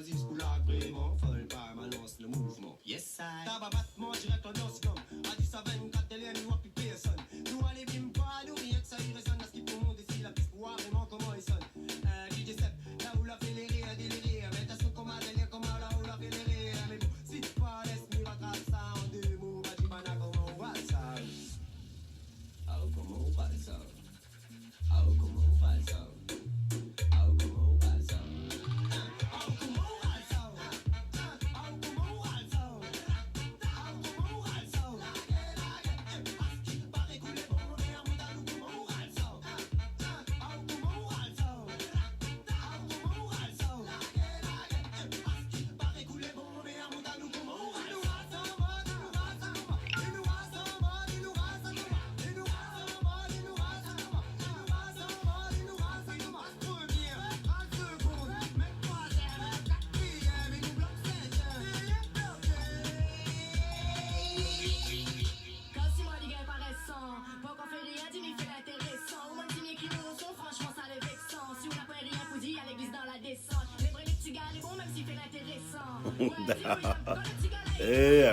jusqu'où l'agrément. Folle pas, m'annonce le mouvement. Yes, I. Tababat, moi, direct en os comme. A 10 à 24, télé, nous, plus personne. Nous, allez, bim, pas, nous, rien que ça, il résonne. À ce qu'il faut monter, si la piste, voir vraiment comment il sonne. DJ Sep, là où la fait les rires, délirer. Mais t'as son combat, délire, comment là où la fait les rires. Mais bon, si tu pas, laisse-moi rattraper ça en deux mots. Bah, tu m'en as comment on va ça. Ah, comment on va ça. Ah, comment on va ça. Ah, comment on va ça.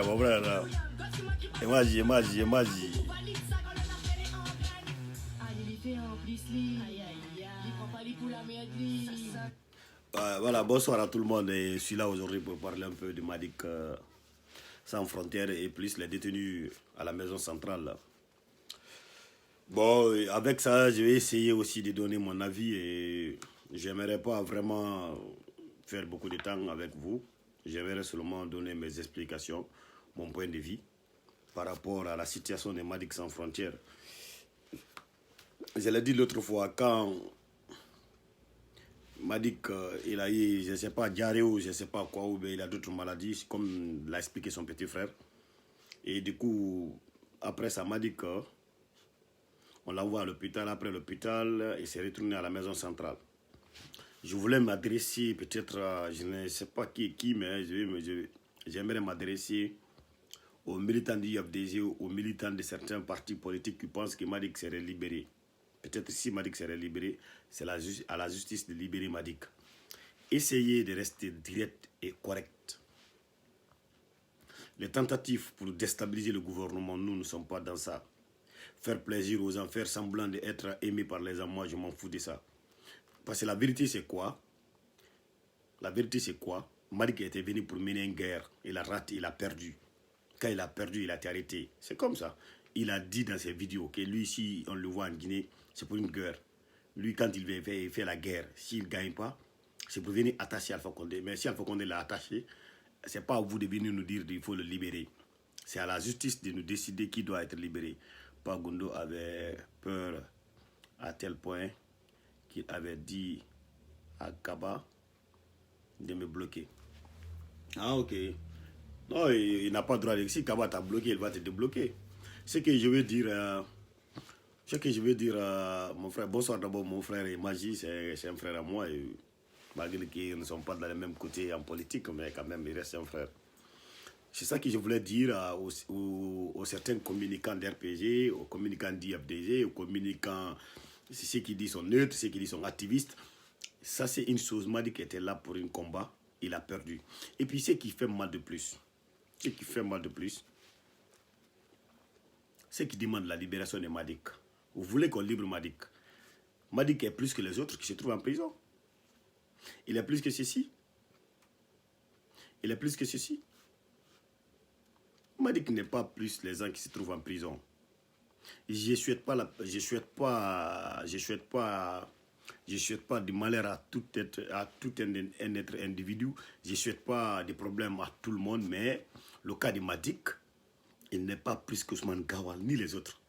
Mon frère là. Imagine. Voilà, bonsoir à tout le monde. Et je suis là aujourd'hui pour parler un peu de Madic sans frontières et plus les détenus à la maison centrale. Là. Bon, avec ça, je vais essayer aussi de donner mon avis et j'aimerais pas vraiment faire beaucoup de temps avec vous. J'aimerais seulement donner mes explications, mon point de vue par rapport à la situation de Madic sans frontières. Je l'ai dit l'autre fois, quand Madic, il a eu, je ne sais pas, diarrhée ou je ne sais pas quoi, ou bien il a d'autres maladies, comme l'a expliqué son petit frère. Et du coup, après ça, Madic, on l'envoie à l'hôpital. Après l'hôpital, il s'est retourné à la maison centrale. Je voulais m'adresser peut-être, je ne sais pas qui, mais j'aimerais m'adresser aux militants du IFDG, aux militants de certains partis politiques qui pensent que Madic serait libéré. Peut-être si Madic serait libéré, c'est à la justice de libérer Madic. Essayez de rester direct et correct. Les tentatives pour déstabiliser le gouvernement, nous ne sommes pas dans ça. Faire plaisir aux gens, faire semblant d'être aimé par les gens, moi je m'en fous de ça. Parce que la vérité c'est quoi? La vérité c'est quoi? Madic était venu pour mener une guerre. Il a raté, il a perdu. Quand il a perdu, il a été arrêté. C'est comme ça. Il a dit dans ses vidéos que lui, si on le voit en Guinée, c'est pour une guerre. Lui, quand il fait la guerre, s'il ne gagne pas, c'est pour venir attacher Alpha Condé. Mais si Alpha Condé l'a attaché, ce n'est pas à vous de venir nous dire qu'il faut le libérer. C'est à la justice de nous décider qui doit être libéré. Pagundo avait peur à tel point qu'il avait dit à Kaba de me bloquer. Ah, ok. Non, il n'a pas le droit de... Si Kaba t'a bloqué, il va te débloquer. Ce que je veux dire, mon frère, bonsoir d'abord, mon frère et Magie, c'est un frère à moi. Et malgré qu'ils ne sont pas dans le même côté en politique, mais quand même, il reste un frère. C'est ça que je voulais dire aux certains communicants d'RPG, aux communicants d'IFDG, aux communicants, ceux qui disent sont neutres, ceux qui disent sont activistes. Ça, c'est une chose. Madic était là pour un combat, il a perdu. Et puis, ce qui fait mal de plus, c'est qui demande la libération de Madic. Vous voulez qu'on libère Madic? Madic est plus que les autres qui se trouvent en prison. Il est plus que ceci. Madic n'est pas plus les gens qui se trouvent en prison. Je souhaite pas du malheur à tout un être individu. Je souhaite pas de problèmes à tout le monde, mais le cas de Madic, il n'est pas plus que Ousmane Gawal ni les autres.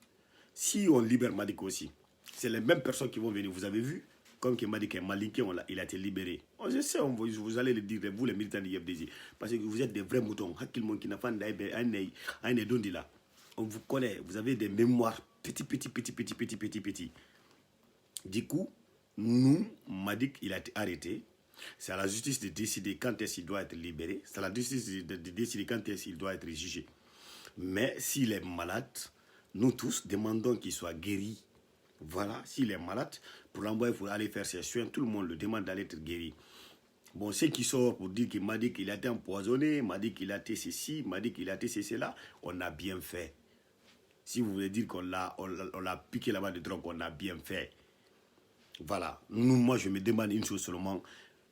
Si on libère Madic aussi, c'est les mêmes personnes qui vont venir. Vous avez vu, comme que Madic est malinqué, il a été libéré. Je sais, vous allez le dire, vous les militants de l'IFDG, parce que vous êtes des vrais moutons. On vous connaît, vous avez des mémoires petits. Du coup, nous, Madic, il a été arrêté. C'est à la justice de décider quand est-ce qu'il doit être libéré. C'est à la justice de décider quand est-ce qu'il doit être jugé. Mais s'il est malade, nous tous demandons qu'il soit guéri. Voilà, s'il est malade, pour l'envoyer, il faut aller faire ses soins. Tout le monde le demande d'aller être guéri. Bon, ceux qui sortent pour dire qu'il m'a dit qu'il a été empoisonné, m'a dit qu'il a été ceci, m'a dit qu'il a été cela, on a bien fait. Si vous voulez dire qu'on l'a piqué là-bas de drogue, on a bien fait. Voilà. Moi, je me demande une chose seulement.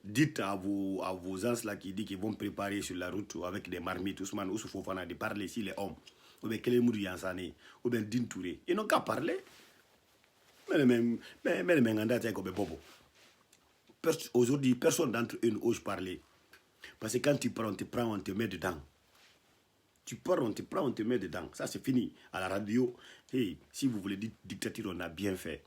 Dites à vos ans là qui disent qu'ils vont préparer sur la route avec des marmites, Ousmane Ousfofana, de parler ici les hommes. Ou bien Kelemou Yansane, ou bien Din Touré. Ils n'ont qu'à parler. Aujourd'hui, personne d'entre eux n'ose parler. Parce que quand tu prends, on te prend, on te met dedans. Tu pars, on te prend, on te met dedans. Ça, c'est fini. À la radio, hey, si vous voulez dire dictature, on a bien fait.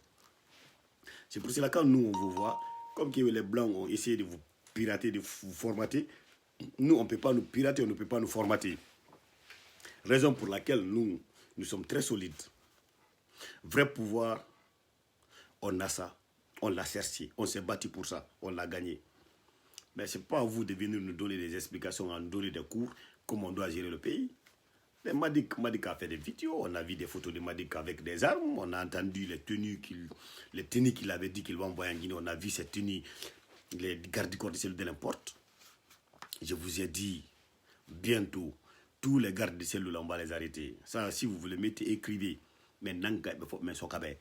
C'est pour cela que quand nous, on vous voit, comme que les Blancs ont essayé de vous pirater, de vous formater, nous, on ne peut pas nous pirater, on ne peut pas nous formater. Raison pour laquelle nous sommes très solides. Vrai pouvoir, on a ça. On l'a cherché, on s'est battu pour ça, on l'a gagné. Mais ce n'est pas à vous de venir nous donner des explications, nous donner des cours, comment on doit gérer le pays. Mais Madik a fait des vidéos, on a vu des photos de Madik avec des armes, on a entendu les tenues qu'il avait dit qu'il va envoyer en Guinée, on a vu ces tenues, les gardes du corps de cellule de l'importe. Je vous ai dit, bientôt, tous les gardes de cellule, on va les arrêter. Ça, si vous voulez mettre, écrivez. Mais Sokabe.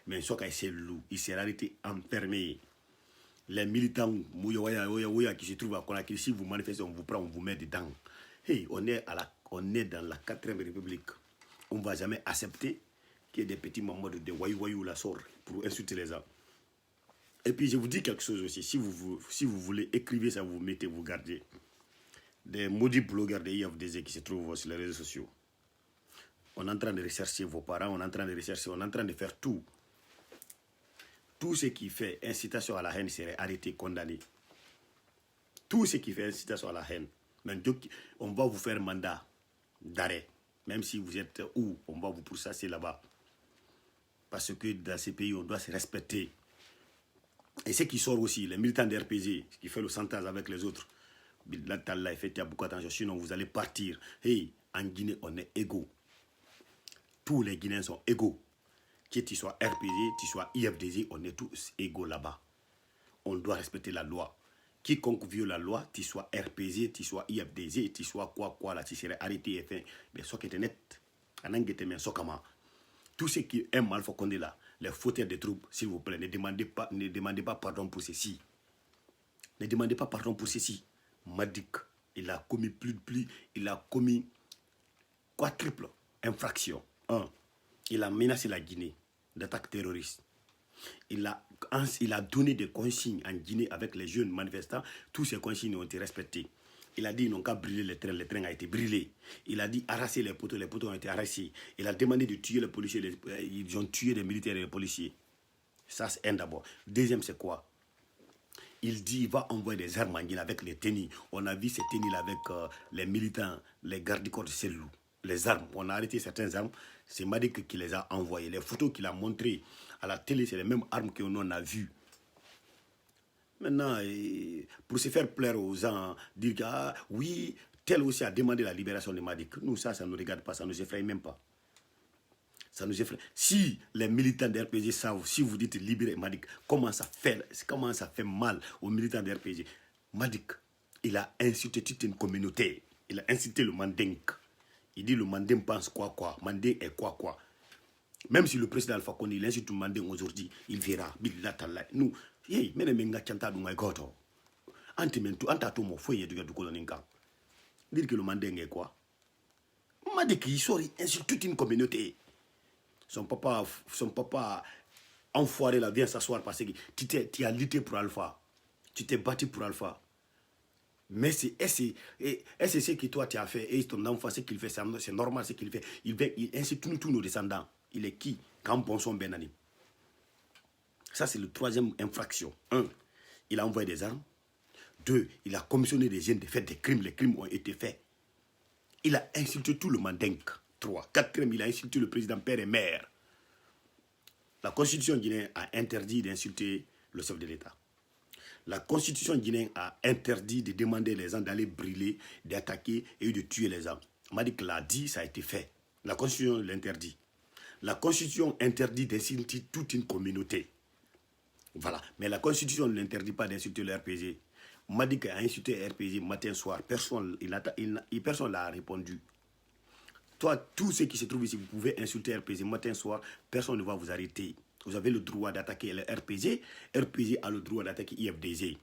Mais Soka il s'est arrêté enfermé. Les militants qui se trouvent à Conakry, si vous manifestez, on vous prend, on vous met dedans. Hey, on est dans la 4e République. On ne va jamais accepter qu'il y ait des petits membres de Wayou la sort pour insulter les gens. Et puis je vous dis quelque chose aussi. Si vous voulez, écrivez ça, vous mettez, vous gardez. Des maudits blogueurs de IFDZ qui se trouvent sur les réseaux sociaux. On est en train de rechercher vos parents, on est en train de faire tout. Tout ce qui fait incitation à la haine serait arrêté, condamné. Tout ce qui fait incitation à la haine. Maintenant, on va vous faire mandat d'arrêt. Même si vous êtes où, on va vous pourchasser là-bas. Parce que dans ces pays, on doit se respecter. Et ce qui sort aussi, les militants de RPG, qui fait le chantage avec les autres. Sinon, vous allez partir. Hey, en Guinée, on est égaux. Tous les Guinéens sont égaux. Que tu sois RPG, tu sois IFDZ, on est tous égaux là-bas. On doit respecter la loi. Quiconque viole la loi, tu sois RPG, tu sois IFDZ, tu sois quoi, là, tu serais arrêté et fait. Mais ce qui est net, tous ceux qui aiment Alpha Condé là, les fauteurs de troupes, s'il vous plaît, ne demandez pas pardon pour ceci. Ne demandez pas pardon pour ceci. Madik, il a commis quadruple infraction. 1. Il a menacé la Guinée d'attaque terroriste. Il a donné des consignes en Guinée avec les jeunes manifestants. Tous ces consignes ont été respectées. Il a dit ils n'ont qu'à brûler les trains a été brûlé. Il a dit arracher les poteaux ont été arrachés. Il a demandé de tuer les policiers, ils ont tué les militaires et les policiers. Ça c'est un d'abord. Deuxième c'est quoi? Il dit qu'il va envoyer des armes en Guinée avec les tenues. On a vu ces tenues avec les militants, les gardes du corps de cellule. Les armes, on a arrêté certaines armes. C'est Madik qui les a envoyées. Les photos qu'il a montrées à la télé, c'est les mêmes armes que l'on a vues. Maintenant, pour se faire plaire aux gens, dire que oui, tel aussi a demandé la libération de Madik. Nous, ça ne nous regarde pas, ça ne nous effraie même pas. Ça nous effraie. Si les militants de RPG savent, si vous dites libérer Madik, comment ça fait mal aux militants de RPG. Madik, il a insulté toute une communauté. Il a insulté le Manding. Il dit le Manding pense quoi. Manding est quoi. Même si le président Alpha Condé, il insulte le Manding aujourd'hui, il verra. Nous, hey, mais menga chanta dunga goto. Anta to mo foye du koloninka. Dire que le Manding est quoi? Madik, il sort, il insulte toute une communauté. Son papa enfoiré là, vient s'asseoir parce que tu as lutté pour Alpha. Tu t'es battu pour Alpha. Mais c'est ce que toi tu as fait et ton enfant, ce qu'il fait, c'est normal ce qu'il fait. Il insulte tous nos descendants. Il est qui? Kamponson Benani. Ça, c'est le 3e infraction. 1. Il a envoyé des armes. 2. Il a commissionné des jeunes de faire des crimes. Les crimes ont été faits. Il a insulté tout le Manding. 3. 4e, il a insulté le président père et mère. La constitution guinéenne a interdit d'insulter le chef de l'État. La constitution guinéenne a interdit de demander les gens d'aller brûler, d'attaquer et de tuer les gens. Madik l'a dit, ça a été fait. La constitution l'interdit. La constitution interdit d'insulter toute une communauté. Voilà. Mais la constitution ne l'interdit pas d'insulter le RPG. Madik a insulté RPG matin, soir. Personne ne l'a répondu. Toi, tous ceux qui se trouvent ici, vous pouvez insulter RPG matin, soir. Personne ne va vous arrêter. Vous avez le droit d'attaquer le RPG. RPG a le droit d'attaquer IFDZ.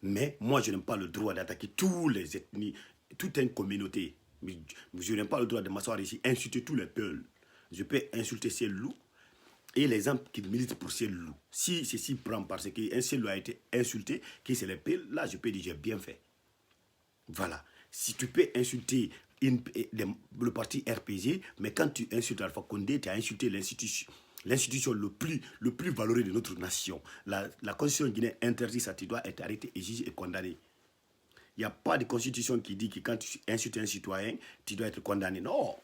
Mais moi, je n'ai pas le droit d'attaquer tous les ethnies, toute une communauté. Je n'ai pas le droit de m'asseoir ici, insulter tous les peuples. Je peux insulter ces loups et les gens qui militent pour ces loups. Si ceci prend parce qu'un seul loup a été insulté, que c'est les peuples, là, je peux dire j'ai bien fait. Voilà. Si tu peux insulter le parti RPG, mais quand tu insultes Alpha Condé, tu as insulté l'institution le plus valoré de notre nation. La constitution guinéenne interdit ça, tu dois être arrêté, jugé et condamné. Il n'y a pas de constitution qui dit que quand tu insultes un citoyen, tu dois être condamné. Non.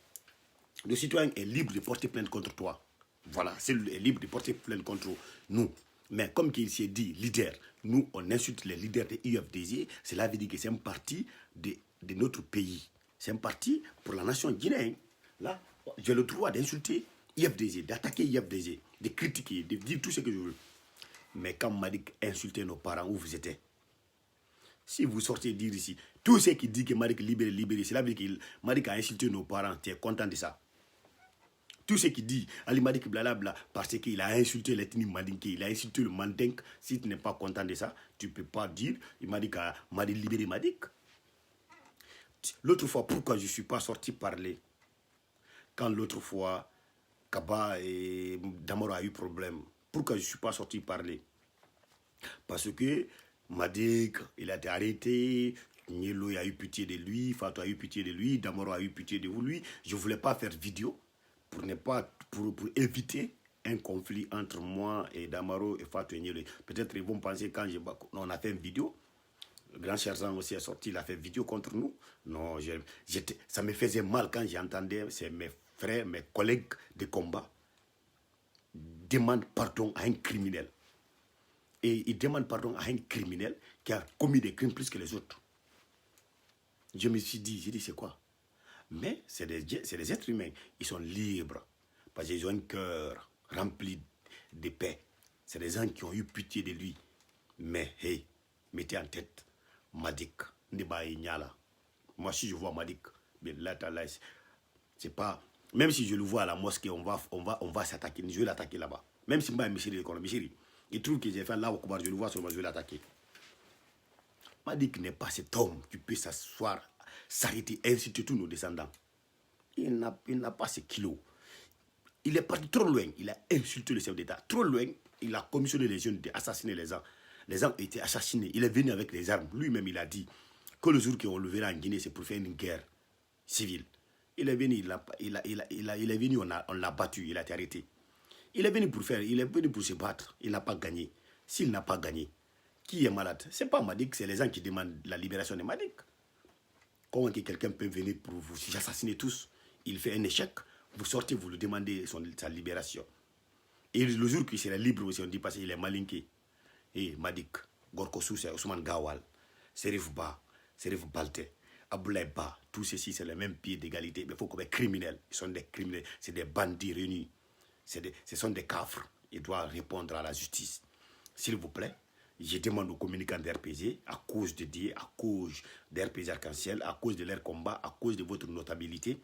Le citoyen est libre de porter plainte contre toi. Voilà, c'est libre de porter plainte contre nous. Mais comme il s'est dit, leader, nous, on insulte les leaders de IFDZ, cela veut dire que c'est un parti de notre pays. C'est un parti pour la nation guinéenne. Là, j'ai le droit d'insulter IFDZ, d'attaquer IFDZ, de critiquer, de dire tout ce que je veux. Mais quand Madik insultait nos parents, où vous étiez? Si vous sortez dire ici, tous ceux qui disent que Madik libéré, c'est là que Madik a insulté nos parents, tu es content de ça? Tous ceux qui disent Ali Madik blablabla parce qu'il a insulté l'ethnie Mandinké, il a insulté le Mandingue, si tu n'es pas content de ça, tu ne peux pas dire Madik a libéré Madik. L'autre fois, pourquoi je ne suis pas sorti parler? Quand l'autre fois, Kaba et Damoro a eu problème, pourquoi je ne suis pas sorti parler? Parce que Madik, il a été arrêté, Nielo a eu pitié de lui, Fatou a eu pitié de lui, Damoro a eu pitié de lui. Je ne voulais pas faire vidéo pour éviter un conflit entre moi et Damaro et Fatou Nielo. Peut-être ils vont penser quand on a fait une vidéo, le grand Cherzan aussi est sorti, il a fait vidéo contre nous. Non, ça me faisait mal quand j'entendais mes frères, mes collègues de combat demandent pardon à un criminel. Et ils demandent pardon à un criminel qui a commis des crimes plus que les autres. Je me suis dit, c'est quoi? Mais c'est des êtres humains. Ils sont libres parce qu'ils ont un cœur rempli de paix. C'est des gens qui ont eu pitié de lui. Mais, hey, mettez en tête, Madik, Nyala. Moi, si je vois Madik, c'est pas... Même si je le vois à la mosquée, on va s'attaquer. Je vais l'attaquer là-bas. Même si Michiri, il trouve que j'ai fait là, je le vois seulement, je vais l'attaquer. Madik n'est pas cet homme qui peut s'asseoir, s'arrêter, insulter tous nos descendants. Il n'a pas ces kilos. Il est parti trop loin. Il a insulté le chef d'État. Trop loin, il a commissionné les jeunes d'assassiner les gens. Les gens ont été assassinés. Il est venu avec les armes. Lui-même, il a dit que le jour qu'on le verra en Guinée, c'est pour faire une guerre civile. Il est venu, on l'a battu, il a été arrêté. Il est venu pour se battre. Il n'a pas gagné. S'il n'a pas gagné, qui est malade? Ce n'est pas Madik, c'est les gens qui demandent la libération de Madik. Comment quelqu'un peut venir pour vous assassiner tous? Il fait un échec, vous sortez, vous lui demandez sa libération. Et le jour qu'il sera libre aussi, on dit parce qu'il est malinqué. Et Madik, Gorkosou, c'est Ousmane Gawal, Serif Ba, Serif Balte, Aboulaye Ba, tous ceux-ci, c'est le même pied d'égalité. Mais il faut qu'on ait criminels. Ils sont des criminels, c'est des bandits réunis. Ce sont des cafres. Ils doivent répondre à la justice. S'il vous plaît, je demande aux communicants d'RPG, à cause de Dieu, à cause d'RPG Arc-en-Ciel, à cause de leur combat, à cause de votre notabilité,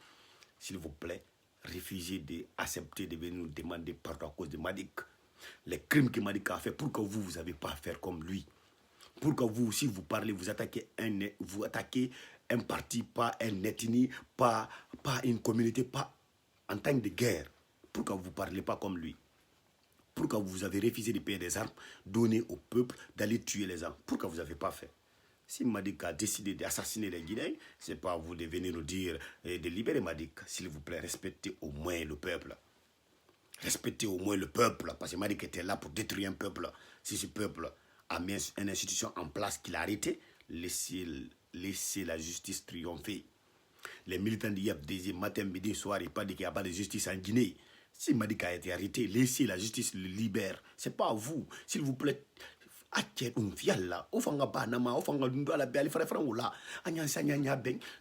s'il vous plaît, refusez d'accepter de venir nous demander pardon à cause de Madik. Les crimes que Madik a fait, pourquoi vous n'avez pas à faire comme lui? Pourquoi vous, si vous parlez, vous attaquez un parti, pas une ethnie, pas une communauté, pas en temps de guerre? Pourquoi vous ne parlez pas comme lui? Pourquoi vous avez refusé de payer des armes, donner au peuple, d'aller tuer les gens? Pourquoi vous n'avez pas fait? Si Madik a décidé d'assassiner les Guinéens, ce n'est pas à vous de venir nous dire de libérer Madik. S'il vous plaît, respectez au moins le peuple. Respectez au moins le peuple, parce que Madik était là pour détruire un peuple. Si ce peuple a mis une institution en place qu'il a arrêté, laissez la justice triompher. Les militants de IFDZ, matin, midi, soir, ils parlent qu'il n'y a pas de justice en Guinée. Si Madik a été arrêté, laissez la justice le libère. Ce n'est pas à vous. S'il vous plaît,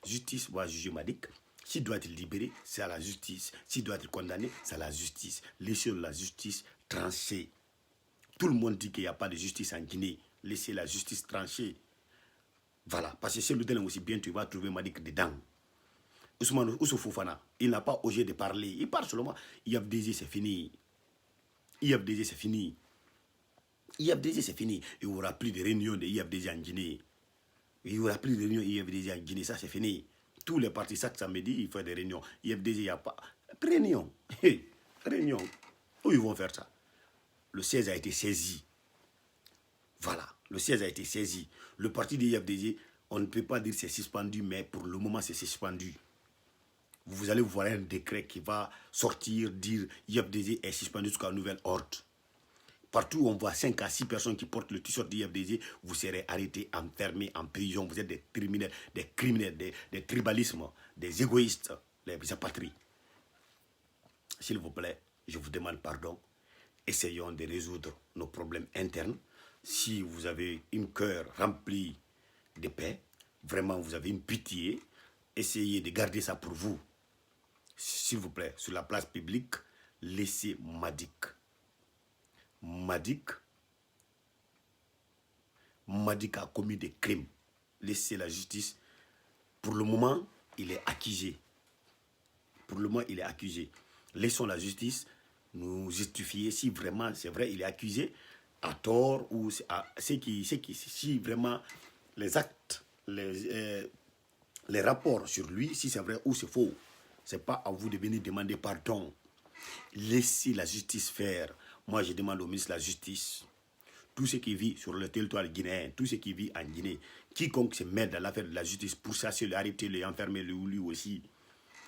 justice va juger Madik. S'il doit être libéré, c'est à la justice. S'il doit être condamné, c'est à la justice. Laissez la justice trancher. Tout le monde dit qu'il n'y a pas de justice en Guinée. Laissez la justice trancher. Voilà, parce que c'est le délai aussi bien, tu vas trouver Madick dedans. Ousmane Fofana, il n'a pas osé de parler. Il parle seulement. IFDG, c'est fini. IFDG, c'est fini. IFDG, c'est fini. Il n'y aura plus de réunions de IFDG en Guinée. Il n'y aura plus de réunions IFDG en Guinée. Ça, c'est fini. Tous les partis, chaque samedi, il faut des réunions. IFDG, il n'y a pas. Réunion. Hey, réunion. Où ils vont faire ça? Le siège a été saisi. Voilà. Le siège a été saisi. Le parti de IFDG, on ne peut pas dire c'est suspendu, mais pour le moment, c'est suspendu. Vous allez voir un décret qui va sortir, dire IFDG est suspendu jusqu'à nouvel ordre. Partout où on voit 5 à 6 personnes qui portent le t-shirt d'IFDG, vous serez arrêtés, enfermés en prison. Vous êtes des criminels, des tribalismes, des égoïstes, les apatries. S'il vous plaît, je vous demande pardon. Essayons de résoudre nos problèmes internes. Si vous avez un cœur rempli de paix, vraiment vous avez une pitié, essayez de garder ça pour vous. S'il vous plaît, sur la place publique, laissez Madick. Madick a commis des crimes. Laissez la justice. Pour le moment, il est accusé. Pour le moment, il est accusé. Laissons la justice nous justifier si vraiment, c'est vrai, il est accusé à tort ou si vraiment les actes, les rapports sur lui, si c'est vrai ou c'est faux. Ce n'est pas à vous de venir demander pardon. Laissez la justice faire. Moi, je demande au ministre de la Justice, tout ce qui vit sur le territoire guinéen, tout ce qui vit en Guinée, quiconque se met dans l'affaire de la justice pour chasser, l'arrêter, l'enfermer, lui aussi,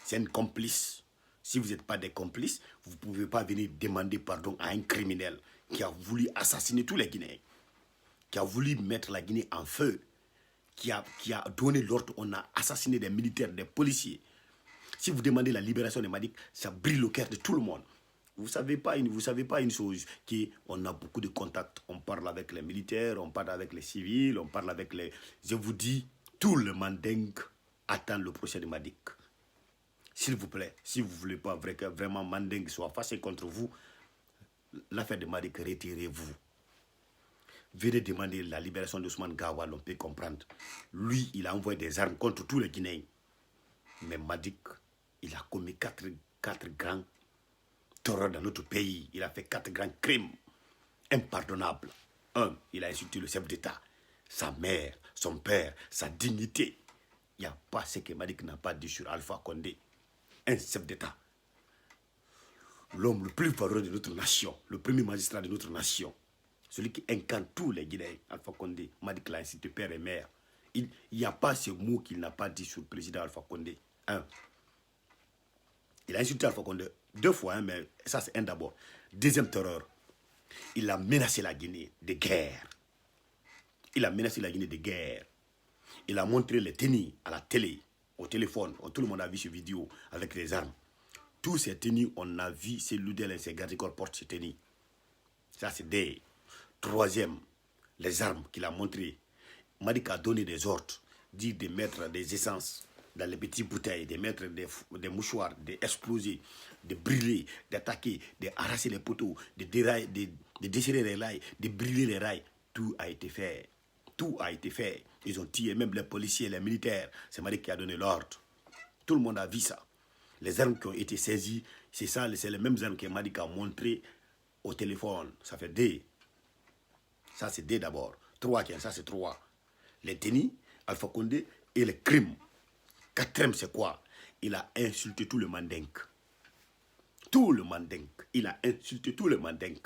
c'est un complice. Si vous n'êtes pas des complices, vous ne pouvez pas venir demander pardon à un criminel qui a voulu assassiner tous les Guinéens, qui a voulu mettre la Guinée en feu, qui a donné l'ordre, on a assassiné des militaires, des policiers. Si vous demandez la libération de Madick, ça brille le cœur de tout le monde. Vous ne savez pas une chose, qu'on a beaucoup de contacts. On parle avec les militaires, on parle avec les civils, on parle avec les... Je vous dis, tout le Manding attend le procès de Madick. S'il vous plaît, si vous ne voulez pas vraiment Manding soit fâché contre vous, l'affaire de Madick, retirez-vous. Venez demander la libération d'Ousmane Gawal, on peut comprendre. Lui, il a envoyé des armes contre tous les Guinéens. Mais Madick, il a commis quatre grands terreurs dans notre pays. Il a fait 4 grands crimes impardonnables. 1, il a insulté le chef d'État, sa mère, son père, sa dignité. Il n'y a pas ce que Madick n'a pas dit sur Alpha Condé. Un chef d'État. L'homme le plus valeureux de notre nation, le premier magistrat de notre nation, celui qui incarne tous les Guinéens, Alpha Condé. Madick l'a insulté père et mère. Il n'y a pas ce mot qu'il n'a pas dit sur le président Alpha Condé. 1. Il a insulté Alpha Condé 2 fois, hein, mais ça c'est un d'abord. Deuxième terreur, il a menacé la Guinée de guerre. Il a menacé la Guinée de guerre. Il a montré les tenues à la télé, au téléphone. Tout le monde a vu ces vidéos avec les armes. Tous ces tenues, on a vu ces Ludel et ces gardes-corps portent ces tenues. Ça c'est des. Troisième, les armes qu'il a montrées. Madick a donné des ordres, dit de mettre des essences dans les petites bouteilles, de mettre des mouchoirs, d'exploser, de brûler, d'attaquer, d'arracher les poteaux, de déchirer les rails, de brûler les rails. Tout a été fait. Tout a été fait. Ils ont tué même les policiers, les militaires. C'est Madick qui a donné l'ordre. Tout le monde a vu ça. Les armes qui ont été saisies, c'est ça, c'est les mêmes armes que Madick a montrées au téléphone. Ça fait 2. Ça c'est 2 d'abord. 3, ça c'est 3. Les tenues, Alpha Condé et les crimes. 4e, c'est quoi? Il a insulté tout le Manding. Tout le Manding. Il a insulté tout le Manding.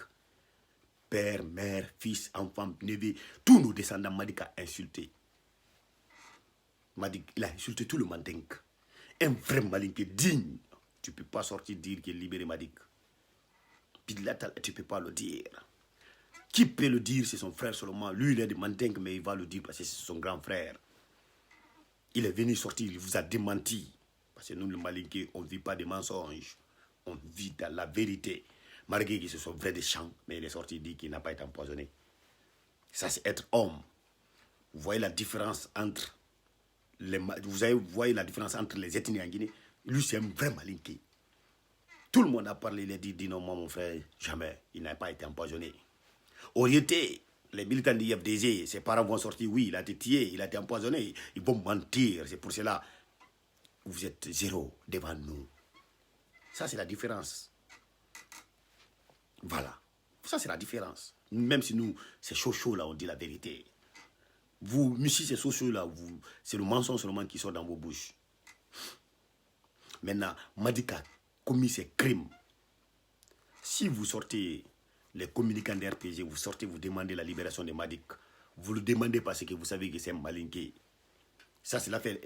Père, mère, fils, enfant, neveu, tous nos descendants, Madick a insulté. Madick, il a insulté tout le Manding. Un vrai Malinké digne. Tu ne peux pas sortir dire qu'il est libéré Madick. Puis là, tu ne peux pas le dire. Qui peut le dire? C'est son frère seulement. Lui, il est de Manding, mais il va le dire parce que c'est son grand frère. Il est venu sortir, il vous a démenti. Parce que nous, le Malinké, on ne vit pas des mensonges. On vit dans la vérité. Malgré que ce soit vrai des chants, mais il est sorti, il dit qu'il n'a pas été empoisonné. Ça, c'est être homme. Vous voyez la différence entre voyez la différence entre les ethnies en Guinée. Lui, c'est un vrai Malinké. Tout le monde a parlé, il a dit non, moi, mon frère, jamais. Il n'a pas été empoisonné. Orienté, Les militants de l'IFDG, ses parents vont sortir, oui, il a été tué, il a été empoisonné. Ils vont mentir, c'est pour cela. Vous êtes zéro devant nous. Ça, c'est la différence. Voilà. Ça, c'est la différence. Même si nous, c'est chaud là, on dit la vérité. Vous, monsieur, c'est chaud là, c'est le mensonge seulement qui sort dans vos bouches. Maintenant, Madik a commis ses crimes. Si vous sortez les communicants de RPG, vous sortez, vous demandez la libération de Madik. Vous le demandez parce que vous savez que c'est un malinqué. Ça, c'est l'affaire.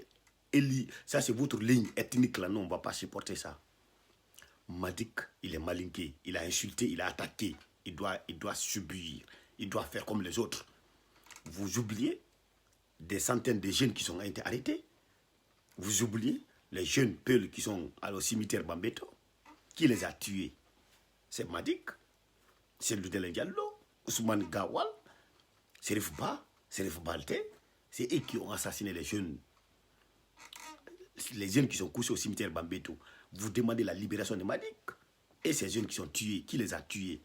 Ça, c'est votre ligne ethnique là. Non, on ne va pas supporter ça. Madik, il est malinqué. Il a insulté, il a attaqué. Il doit subir. Il doit faire comme les autres. Vous oubliez des centaines de jeunes qui ont été arrêtés. Vous oubliez les jeunes peuls qui sont au cimetière Bambeto. Qui les a tués? C'est Madik. C'est Ludel Diallo, Ousmane Gawal, Serif Ba, Serif Balte. C'est eux qui ont assassiné les jeunes qui sont couchés au cimetière Bambeto. Vous demandez la libération de Madik. Et ces jeunes qui sont tués, qui les a tués?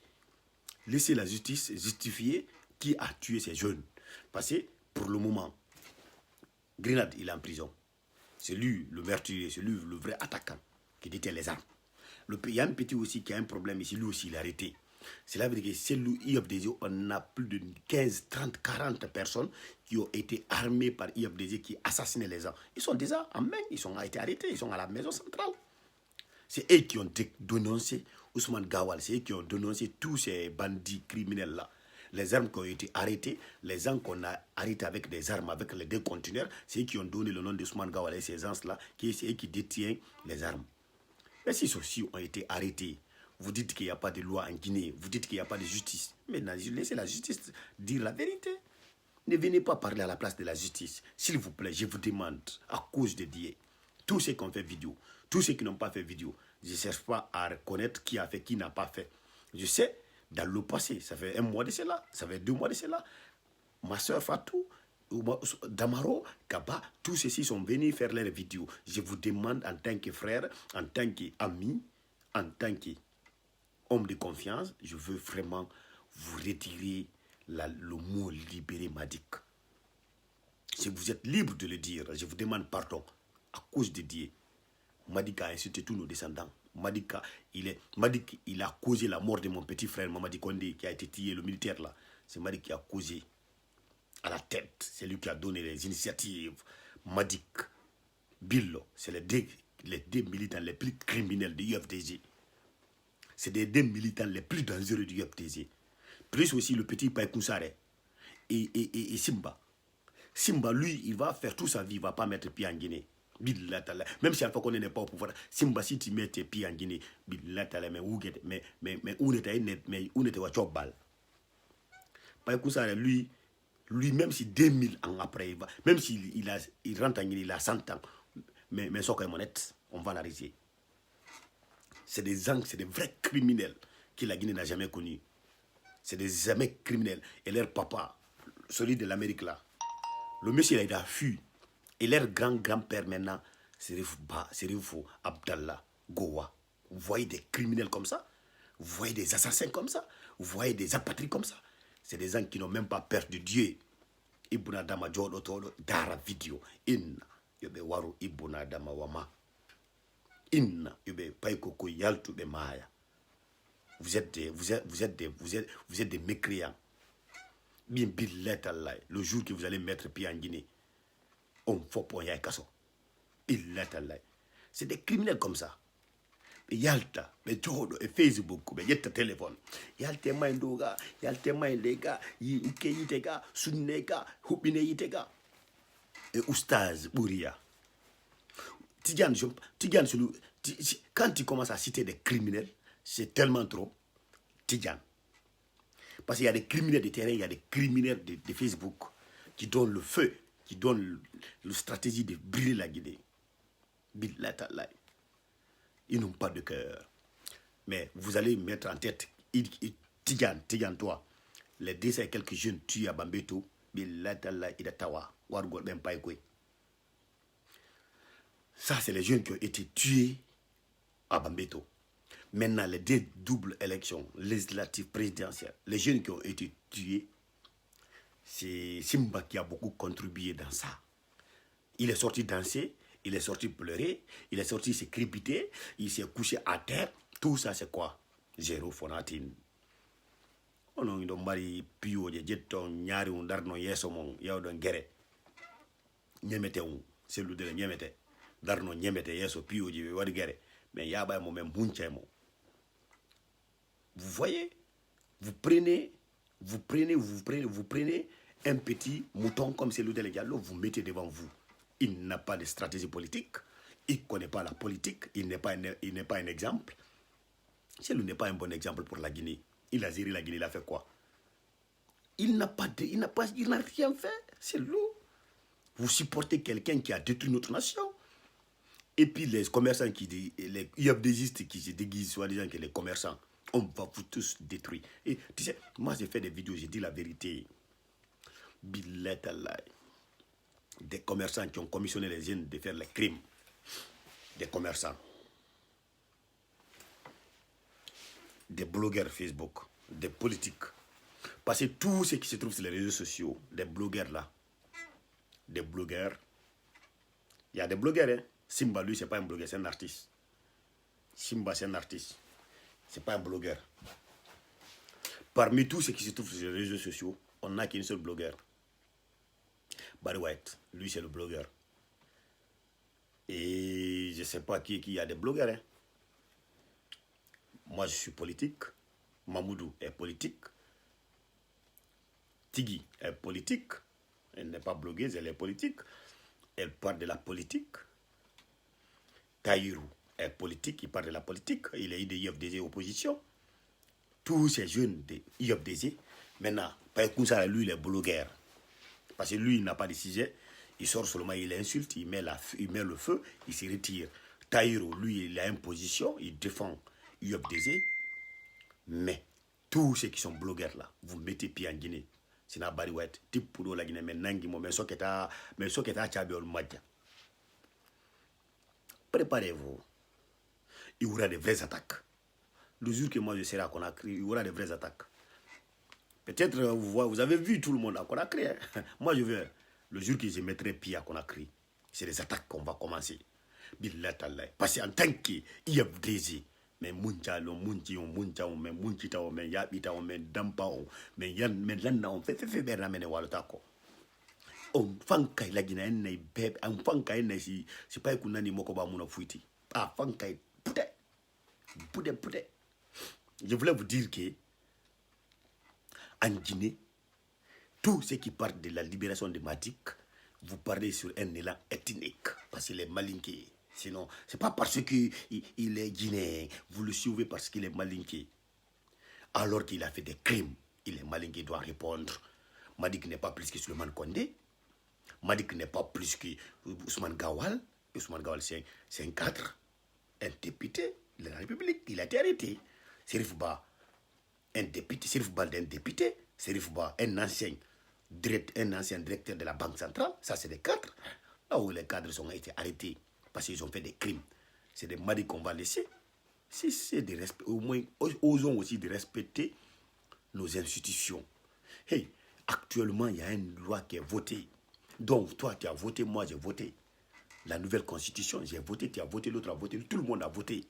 Laissez la justice justifier qui a tué ces jeunes. Parce que pour le moment, Grenade, il est en prison. C'est lui le meurtrier, c'est lui le vrai attaquant qui détient les armes. Il y a un petit aussi qui a un problème ici, lui aussi il est arrêté. Cela veut dire que c'est l'IFDG, on a plus de 15, 30, 40 personnes qui ont été armées par IFDG qui assassinaient les gens. Ils sont déjà en main, ils ont été arrêtés, ils sont à la maison centrale. C'est eux qui ont dénoncé Ousmane Gawal, c'est eux qui ont dénoncé tous ces bandits criminels-là. Les armes qui ont été arrêtées, les gens qu'on a arrêtés avec des armes, avec les 2 conteneurs, c'est eux qui ont donné le nom d'Ousmane Gawal et ces gens-là, c'est eux qui détiennent les armes. Mais si ceux-ci ont été arrêtés, vous dites qu'il n'y a pas de loi en Guinée, vous dites qu'il n'y a pas de justice. Maintenant, laissez la justice dire la vérité. Ne venez pas parler à la place de la justice. S'il vous plaît, je vous demande, à cause de Dieu, tous ceux qui ont fait vidéo, tous ceux qui n'ont pas fait vidéo, je ne cherche pas à reconnaître qui a fait, qui n'a pas fait. Je sais, dans le passé, ça fait 1 mois de cela, ça fait 2 mois de cela, ma soeur Fatou, Damaro, Kaba, tous ceux-ci sont venus faire leurs vidéos. Je vous demande en tant que frère, en tant qu'ami, en tant qu'homme de confiance, je veux vraiment vous retirer le mot libérer Madik. Si vous êtes libre de le dire, je vous demande pardon. À cause de Dieu, Madik a insulté tous nos descendants. Madik, il a causé la mort de mon petit frère Mamadi Kondé qui a été tué, le militaire là. C'est Madik qui a causé à la tête. C'est lui qui a donné les initiatives. Madik, Billo, c'est les deux militants les plus criminels de l'UFDG. C'est les 2 militants les plus dangereux du UFDG. Plus aussi le petit Païkoussare et Simba. Simba, lui, il va faire toute sa vie, il ne va pas mettre pied en Guinée. Même si Alpha Condé n'est pas au pouvoir, Simba, si tu mets tes pieds en Guinée, mais où n'était pas Chobal. Païkoussare, lui, même si 2000 ans après, même s'il rentre en Guinée, il a 100 ans, mais ça, comme honnête, on va l'arrêter. C'est des vrais criminels que la Guinée n'a jamais connus. C'est des jamais criminels. Et leur papa, celui de l'Amérique là, le monsieur il a fui. Et leur grand-grand-père maintenant, c'est Rifo Abdallah Gowa. Vous voyez des criminels comme ça? Vous voyez des assassins comme ça? Vous voyez des apatrides comme ça? C'est des gens qui n'ont même pas peur de Dieu. Ibuna Dama Jodo Tolo, Dara vidéo. Inna, yobe waru Ibuna Dama Wama. Inna, yobe Paikoko Yaltu be Maya. Vous êtes des mécréants. Bien billet Allah. Le jour que vous allez mettre pied en Guinée, on faut pour y aller. C'est des criminels comme ça. Yalta, mais Jodo et Facebook, mais yetta téléphone. Yalte Maindoga, Yalte Mainlega, Yitega, Sunnega, Hupine Yitega. Et Oustaz Bouria. Tidiane, quand tu commences à citer des criminels, c'est tellement trop. Tidiane. Parce qu'il y a des criminels de terrain, il y a des criminels de Facebook qui donnent le feu, qui donnent la stratégie de brûler la Guinée. Ils n'ont pas de cœur. Mais vous allez mettre en tête, Tidiane, toi, les 200 et quelques jeunes tués à Bambeto, ça, c'est les jeunes qui ont été tués à Bambeto. Maintenant, les 2 doubles élections législatives présidentielles, les jeunes qui ont été tués, c'est Simba qui a beaucoup contribué dans ça. Il est sorti danser, il est sorti pleurer, il est sorti se crépiter, il s'est couché à terre. Tout ça, c'est quoi? Zéro Fonatine. On a un mari pio de jeton nyari un darno yeso mon yaw don gere. Nyemete un, c'est le de nyemete. Darno nyemete yeso pio de wadi gere. Mais yaba mo même munche mo. Vous voyez? Vous prenez un petit mouton comme celui de Diallo, vous mettez devant vous. Il n'a pas de stratégie politique, il ne connaît pas la politique, il n'est pas un exemple. Celui n'est pas un bon exemple pour la Guinée. Il a géré la Guinée, il a fait quoi? Il n'a rien fait, c'est lourd. Vous supportez quelqu'un qui a détruit notre nation. Et puis les commerçants les IABDistes qui se déguisent, soi-disant que les commerçants, on va vous tous détruire. Et tu sais, moi j'ai fait des vidéos, j'ai dit la vérité. Billet Allah. Des commerçants qui ont commissionné les jeunes de faire les crimes. Des commerçants. Des blogueurs Facebook. Des politiques. Parce que tout ce qui se trouve sur les réseaux sociaux, des blogueurs là. Des blogueurs. Il y a des blogueurs, hein. Simba, lui, c'est pas un blogueur, c'est un artiste. Simba, c'est un artiste. C'est pas un blogueur. Parmi tous ceux qui se trouvent sur les réseaux sociaux, on n'a qu'un seul blogueur. Barry White, lui c'est le blogueur. Et je ne sais pas qui a des blogueurs. Hein. Moi je suis politique. Mamoudou est politique. Tigui est politique. Elle n'est pas blogueuse, elle est politique. Elle parle de la politique. Taïrou est politique, il parle de la politique. Il est de IFDZ opposition. Tous ces jeunes de IFDZ, maintenant, pas comme ça, lui il est blogueur. Parce que lui, il n'a pas de sujet. Il sort seulement, il insulte, il met le feu, il se retire. Taïro, lui, il a une position, il défend UFDZ. Mais tous ceux qui sont blogueurs là, vous mettez pied en Guinée. C'est un bariouette. Type pour la Guinée, mais Nangimo, mais ce qui est à Tchabiol Madja. Préparez-vous. Il y aura des vraies attaques. Le jour que moi je serai à Conakry, il y aura des vraies attaques. Peut-être vous avez vu tout le monde à Conakry. Hein? Moi je veux, le jour que je mettrai pied à Conakry, c'est les attaques qu'on va commencer. Parce qu'en tant qu'IFDZ, mais Munchalo, Munchion, Munchao, mais Munchitao, mais Yabitao, mais Dampao, mais Lana, on fait Bernamene Waltako. On fankai la Guinée, on fankai, c'est pas qu'on a ni Mokoba Mounafouiti. Ah, fankai, poudet. Je voulais vous dire que en Guinée, tout ce qui parle de la libération de Madik, vous parlez sur un élan ethnique, parce qu'il est malinqué. Sinon, c'est pas parce qu'il est guinéen, vous le suivez parce qu'il est malinqué. Alors qu'il a fait des crimes, il est malinqué, il doit répondre. Madik n'est pas plus que Souleymane Kondé. Madik n'est pas plus que Ousmane Gawal. Ousmane Gawal, c'est un cadre, un député de la République. Il a été arrêté. Serif Ba, un député, Serif Ba, un député. Serif Ba, un ancien directeur de la Banque centrale. Ça, c'est des cadres. Là où les cadres ont été arrêtés parce qu'ils ont fait des crimes. C'est des Madik qu'on va laisser. Si c'est de respect, au moins, osons aussi de respecter nos institutions. Hey, actuellement, il y a une loi qui est votée. Donc, toi, tu as voté, moi, j'ai voté. La nouvelle constitution, j'ai voté, tu as voté, l'autre a voté, tout le monde a voté.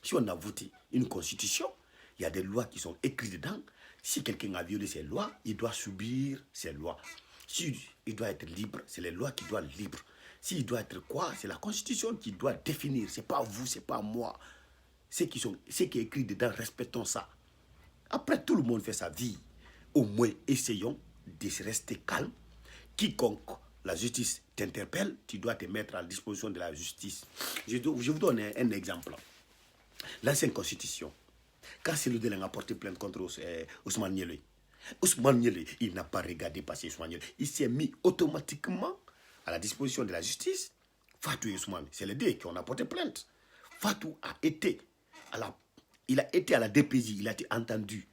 Si on a voté une constitution, il y a des lois qui sont écrites dedans. Si quelqu'un a violé ces lois, il doit subir ces lois. Si il doit être libre, c'est les lois qui doivent être libres. S'il doit être quoi, c'est la constitution qui doit définir. Ce n'est pas vous, ce n'est pas moi. Ce qui est écrit dedans, respectons ça. Après, tout le monde fait sa vie. Au moins, essayons de rester calme. Quiconque la justice t'interpelle, tu dois te mettre à la disposition de la justice. Je vous donne un exemple. L'ancienne constitution, quand Cellodel a porté plainte contre Ousmane Nielé, Ousmane Nielé, il n'a pas regardé passer Ousmane Nielé. Il s'est mis automatiquement à la disposition de la justice. Fatou et Ousmane, c'est les deux qui ont apporté plainte. Fatou a été à la DPJ, il a été entendu.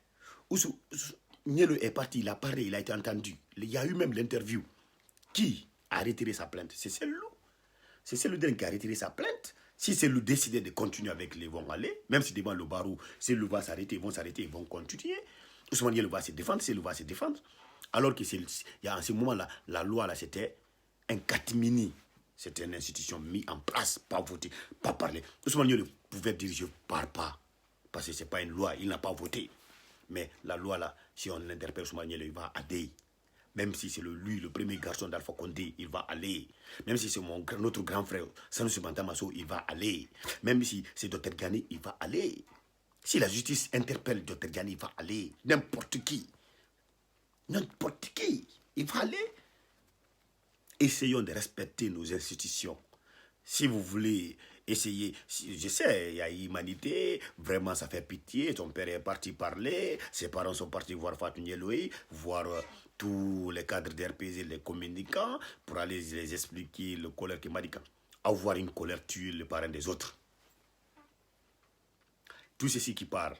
Nielé est parti, il a parlé, il a été entendu. Il y a eu même l'interview. Qui a retiré sa plainte? C'est celui-là. C'est celui-là qui a retiré sa plainte. Si c'est lui décider de continuer avec les vont aller, même si devant le barreau, si le va s'arrêter, ils vont continuer. Ousmane Nielé va se défendre, si le va se défendre. Alors que en ce moment-là, la loi, là, c'était un catimini. C'était une institution mise en place, pas voté, pas parler. Ousmane Diallo pouvait dire je ne parle pas. Parce que ce n'est pas une loi, il n'a pas voté. Mais la loi, là, si on l'interpelle Ousmane Diallo, il va aller. Même si c'est lui, le premier garçon d'Alpha Condé, il va aller. Même si c'est notre grand frère, Sanusi Bantamasso, il va aller. Même si c'est Dr Gani, il va aller. Si la justice interpelle Dr Gani, il va aller. N'importe qui. N'importe qui. Il va aller. Essayons de respecter nos institutions. Si vous voulez essayer, je sais, il y a humanité, vraiment ça fait pitié, son père est parti parler, ses parents sont partis voir Fatou Nyeloui, voir tous les cadres d'RPZ, les communicants, pour aller les expliquer le colère que Madika. Avoir une colère tue les parents des autres. Tout ceci qui parle.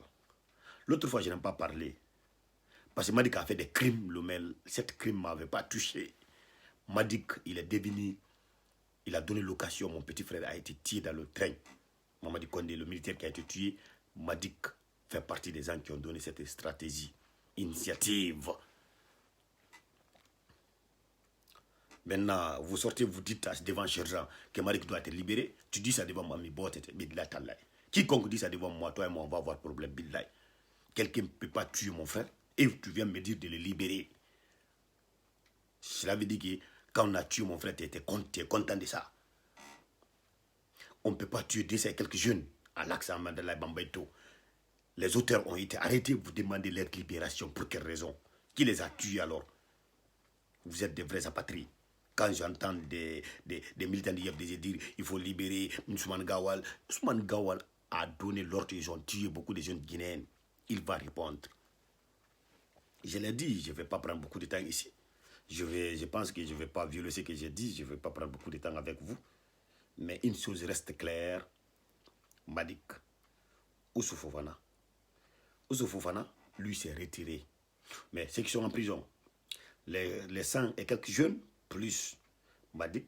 L'autre fois, je n'ai pas parlé. Parce que Madika a fait des crimes, cette crime ne m'avait pas touché. Madik, il est devenu, il a donné l'occasion, mon petit frère a été tué dans le train. Mamadi Kondé, le militaire qui a été tué, Madik fait partie des gens qui ont donné cette stratégie, initiative. Maintenant, vous sortez, vous dites devant Cherjan que Madik doit être libéré, tu dis ça devant Mami Bote, quiconque dit ça devant moi, toi et moi, on va avoir problème, billahi. Quelqu'un ne peut pas tuer mon frère et tu viens me dire de le libérer. Cela veut dire que quand on a tué mon frère, tu es content de ça. On ne peut pas tuer quelques jeunes à l'Axa Mandela Bambaito. Les auteurs ont été arrêtés, vous demandez leur libération. Pour quelle raison? Qui les a tués alors? Vous êtes des vrais apatrides. Quand j'entends des militants de l'IFDZ dire il faut libérer Ousmane Gawal a donné l'ordre, ils ont tué beaucoup de jeunes guinéens. Il va répondre. Je l'ai dit, je ne vais pas prendre beaucoup de temps ici. Je pense que je ne vais pas violer ce que j'ai dit, je ne vais pas prendre beaucoup de temps avec vous. Mais une chose reste claire, Madik, Ousou Fofana, lui s'est retiré. Mais ceux qui sont en prison, les 100 et quelques jeunes, plus Madik,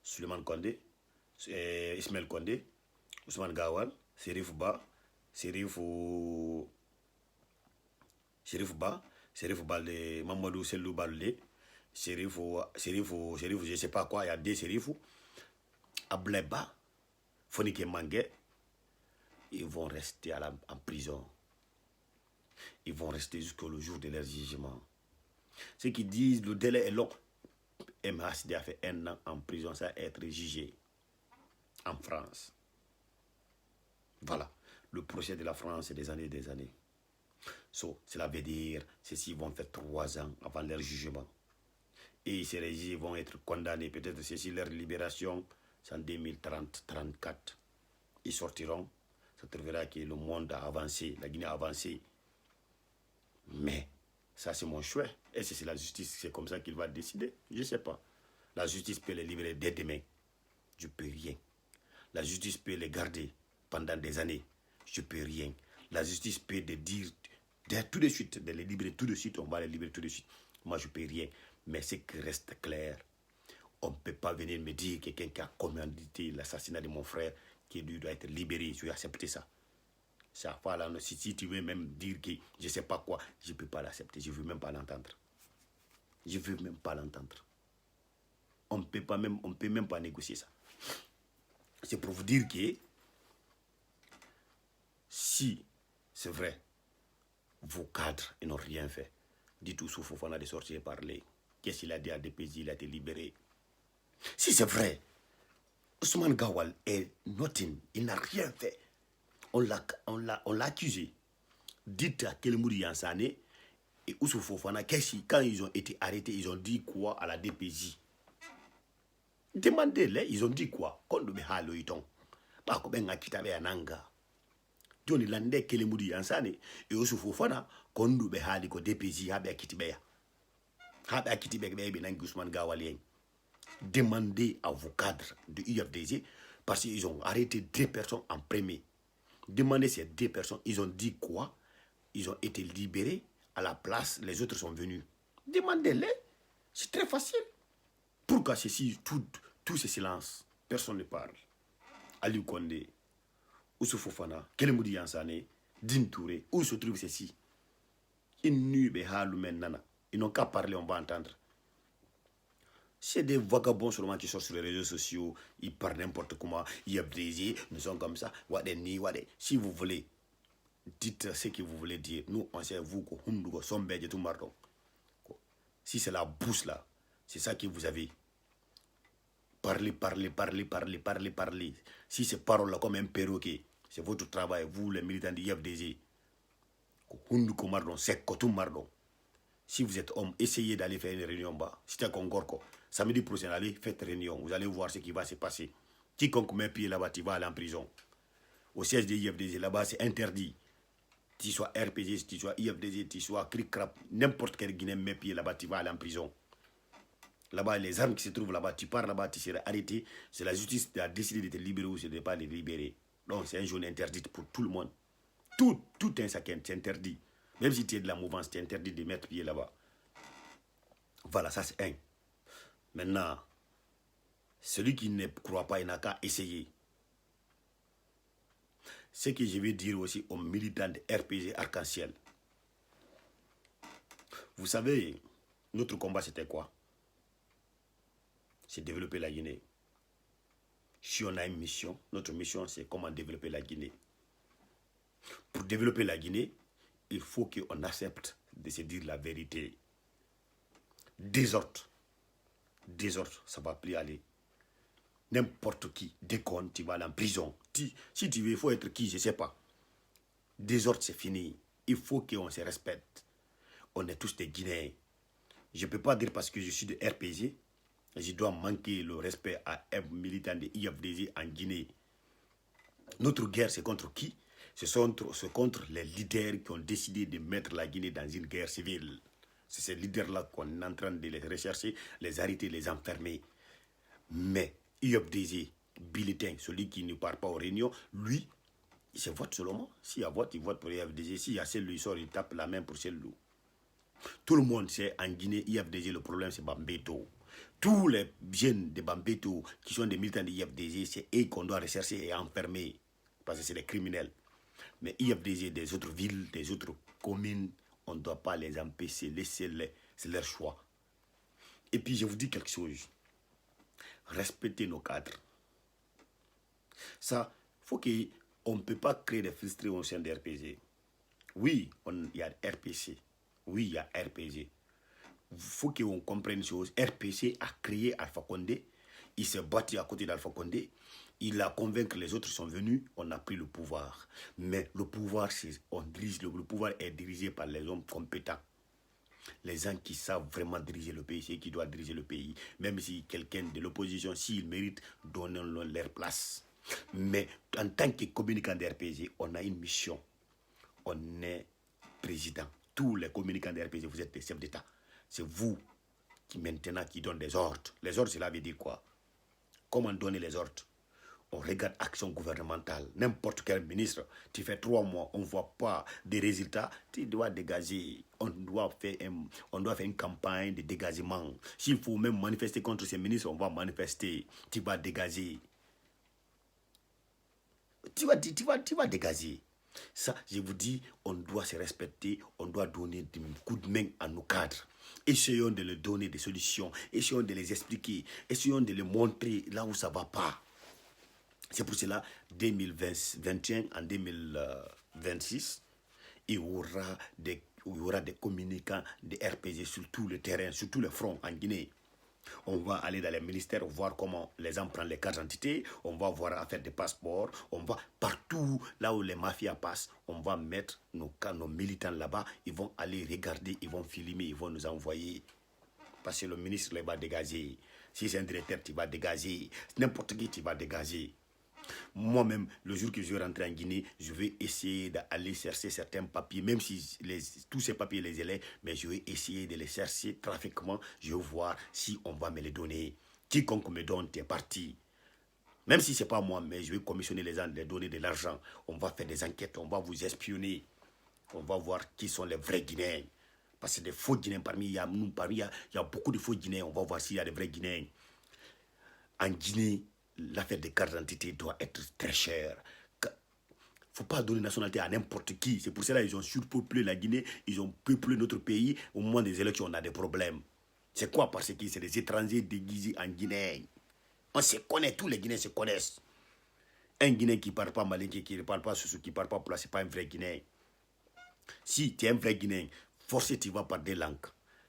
Suleiman Kondé, Ismaël Kondé, Ousmane Gawal, Serif Ba, Serif Balde, Mamadou Selou Balde, Serif, je ne sais pas quoi, il y a des Serifou, Ableba, Fonike Mangue, ils vont rester en prison. Ils vont rester jusqu'au jour de leur jugement. Ceux qui disent le délai est long, MHD a fait 1 an en prison sans être jugé en France. Voilà, le procès de la France, c'est des années et des années. Cela veut dire, ceux-ci vont faire 3 ans avant leur jugement. Et ces régis vont être condamnés, peut-être c'est leur libération, c'est en 2030-34. Ils sortiront, ça te verra que le monde a avancé, la Guinée a avancé. Mais, ça c'est mon choix. Et c'est la justice, c'est comme ça qu'il va décider. Je ne sais pas. La justice peut les libérer dès demain. Je ne peux rien. La justice peut les garder pendant des années. Je ne peux rien. La justice peut les dire tout de suite, de les libérer tout de suite, on va les libérer tout de suite. Moi, je ne peux rien. Mais ce qui reste clair, on ne peut pas venir me dire que quelqu'un qui a commandité l'assassinat de mon frère, qui lui doit être libéré, je vais accepter ça. Ça va là, si tu veux même dire que je ne sais pas quoi, je ne peux pas l'accepter, je ne veux même pas l'entendre. Je ne veux même pas l'entendre. On ne peut même pas négocier ça. C'est pour vous dire que si c'est vrai, vos cadres n'ont rien fait, dites Ousou Fofana de sortir et parler. Qu'est-ce qu'il a dit à DPJ? Il a été libéré. Si c'est vrai, Ousmane Gawal est nothing, il n'a rien fait. On l'a accusé. Dites à Kelmouri Yansane et Ousou Fofana, quand ils ont été arrêtés, ils ont dit quoi à la DPJ? Demandez-les, ils ont dit quoi? Kondo be halo iton. Pas comme un akitabe ananga. Johnny Lande Kelmouri Yansane et Ousou Fofana, kondo be hali ko DPJ habe akitibeya. Habe akitibeya be nangi Ousmane Gawal. Demandez à vos cadres de IFDZ parce qu'ils ont arrêté 2 personnes en premier. Demandez ces 2 personnes, ils ont dit quoi? Ils ont été libérés, à la place, les autres sont venus. Demandez-les, c'est très facile. Pourquoi ceci, tout ce silence? Personne ne parle. Aliou Kondé, Ousou Fofana, Kelmoudi Yansane, Din Touré, où se trouve ceci? Innu be halu men nana. Ils n'ont qu'à parler, on va entendre. C'est des vagabonds seulement qui sortent sur les réseaux sociaux, ils parlent n'importe comment, ils abdésent, nous sommes comme ça, si vous voulez, dites ce que vous voulez dire. Nous, on sait vous, si c'est la bouche là, c'est ça que vous avez. Parlez. Si ces paroles là comme un perroquet, c'est votre travail, vous les militants de IFDZ. Si vous êtes homme, essayez d'aller faire une réunion bas. Si tu es Kongorko, samedi prochain, allez faire une réunion. Vous allez voir ce qui va se passer. Quiconque met pied là-bas, tu vas aller en prison. Au siège de IFDZ, là-bas, c'est interdit. Tu sois RPG, tu sois IFDZ, tu sois Cric-Crap, n'importe quel Guinéen met pied là-bas, tu vas aller en prison. Là-bas, les armes qui se trouvent là-bas, tu pars là-bas, tu seras arrêté. C'est la justice qui a décidé de te libérer ou de ne pas te libérer. Donc, c'est un jour interdit pour tout le monde. Tout un chacun, c'est interdit. Même si tu es de la mouvance, c'est interdit de mettre pied là-bas. Voilà, ça c'est un. Maintenant, celui qui ne croit pas, il n'a qu'à essayer. Ce que je vais dire aussi aux militants de RPG Arc-en-Ciel. Vous savez, notre combat c'était quoi? C'est développer la Guinée. Si on a une mission, notre mission c'est comment développer la Guinée. Pour développer la Guinée, il faut qu'on accepte de se dire la vérité. Désordre, ça ne va plus aller. N'importe qui déconne, tu vas aller en prison. Si tu veux, il faut être qui, je ne sais pas. Désordre, c'est fini. Il faut qu'on se respecte. On est tous des Guinéens. Je ne peux pas dire parce que je suis de RPG, je dois manquer le respect à un militant de IFDZ en Guinée. Notre guerre, c'est contre qui? C'est contre les leaders qui ont décidé de mettre la Guinée dans une guerre civile. C'est ces leaders-là qu'on est en train de les rechercher, les arrêter, les enfermer. Mais IFDZ, bulletin, celui qui ne part pas aux réunions, lui, il se vote seulement. S'il y a vote, il vote pour IFDZ. S'il y a celle-là, il sort, il tape la main pour celle-là. Tout le monde sait, en Guinée, IFDZ, le problème, c'est Bambeto. Tous les jeunes de Bambeto qui sont des militants de IFDZ, c'est eux qu'on doit rechercher et enfermer. Parce que c'est des criminels. Mais IFDZ des autres villes, des autres communes, on ne doit pas les empêcher, laisser-les, c'est leur choix. Et puis je vous dis quelque chose, respectez nos cadres. Ça, faut qu'on ne peut pas créer des frustrés au sein de RPG. Oui, il y a RPC, oui, il y a RPG. Il faut qu'on comprenne une chose, RPC a créé Alpha Condé, il s'est battu à côté d'Alpha Condé, il a convaincu les autres sont venus, on a pris le pouvoir. Mais le pouvoir, le pouvoir est dirigé par les hommes compétents. Les gens qui savent vraiment diriger le pays, c'est qui doivent diriger le pays. Même si quelqu'un de l'opposition, s'il mérite, donnons-leur leur place. Mais en tant que communicant de RPG, on a une mission. On est président. Tous les communicants de RPG, vous êtes des chefs d'État. C'est vous qui maintenant qui donnent des ordres. Les ordres, cela veut dire quoi? Comment donner les ordres? On regarde action gouvernementale. N'importe quel ministre, tu fais 3 mois, on ne voit pas des résultats, tu dois dégager. On doit faire une campagne de dégagement. S'il faut même manifester contre ces ministres, on va manifester. Tu vas dégager. Tu vas dégager. Ça, je vous dis, on doit se respecter, on doit donner des coups de main à nos cadres. Essayons de leur donner des solutions, essayons de les expliquer, essayons de les montrer là où ça ne va pas. C'est pour cela, 2021 en 2026, il y aura des communicants de RPG sur tout le terrain, sur tous les fronts en Guinée. On va aller dans les ministères voir comment les gens prennent les cartes d'identité, on va voir à faire des passeports, on va partout là où les mafias passent, on va mettre nos militants là-bas, ils vont aller regarder, ils vont filmer, ils vont nous envoyer. Parce que le ministre les va dégager. Si c'est un directeur, tu vas dégager. N'importe qui, tu vas dégager. Moi-même, le jour que je vais rentrer en Guinée, je vais essayer d'aller chercher certains papiers, même si tous ces papiers les élèves, mais je vais essayer de les chercher trafiquement. Je vais voir si on va me les donner. Quiconque me donne, tu es parti. Même si ce n'est pas moi, mais je vais commissionner les gens, les donner de l'argent. On va faire des enquêtes, on va vous espionner. On va voir qui sont les vrais Guinéens. Parce que des faux Guinéens, il y a beaucoup de faux Guinéens. On va voir s'il y a des vrais Guinéens. En Guinée, l'affaire des cartes d'identité doit être très chère. faut pas donner nationalité à n'importe qui. C'est pour cela qu'ils ont surpeuplé la Guinée, ils ont peuplé notre pays. Au moment des élections, on a des problèmes. C'est quoi? Parce que c'est des étrangers déguisés en Guinéens. On se connaît, tous les Guinéens se connaissent. Un Guinéen qui ne parle pas malin, qui ne parle pas Soussou, qui ne parle pas plat, ce n'est pas un vrai Guinéen. Si tu es un vrai Guinéen, forcément tu vas parler des langues.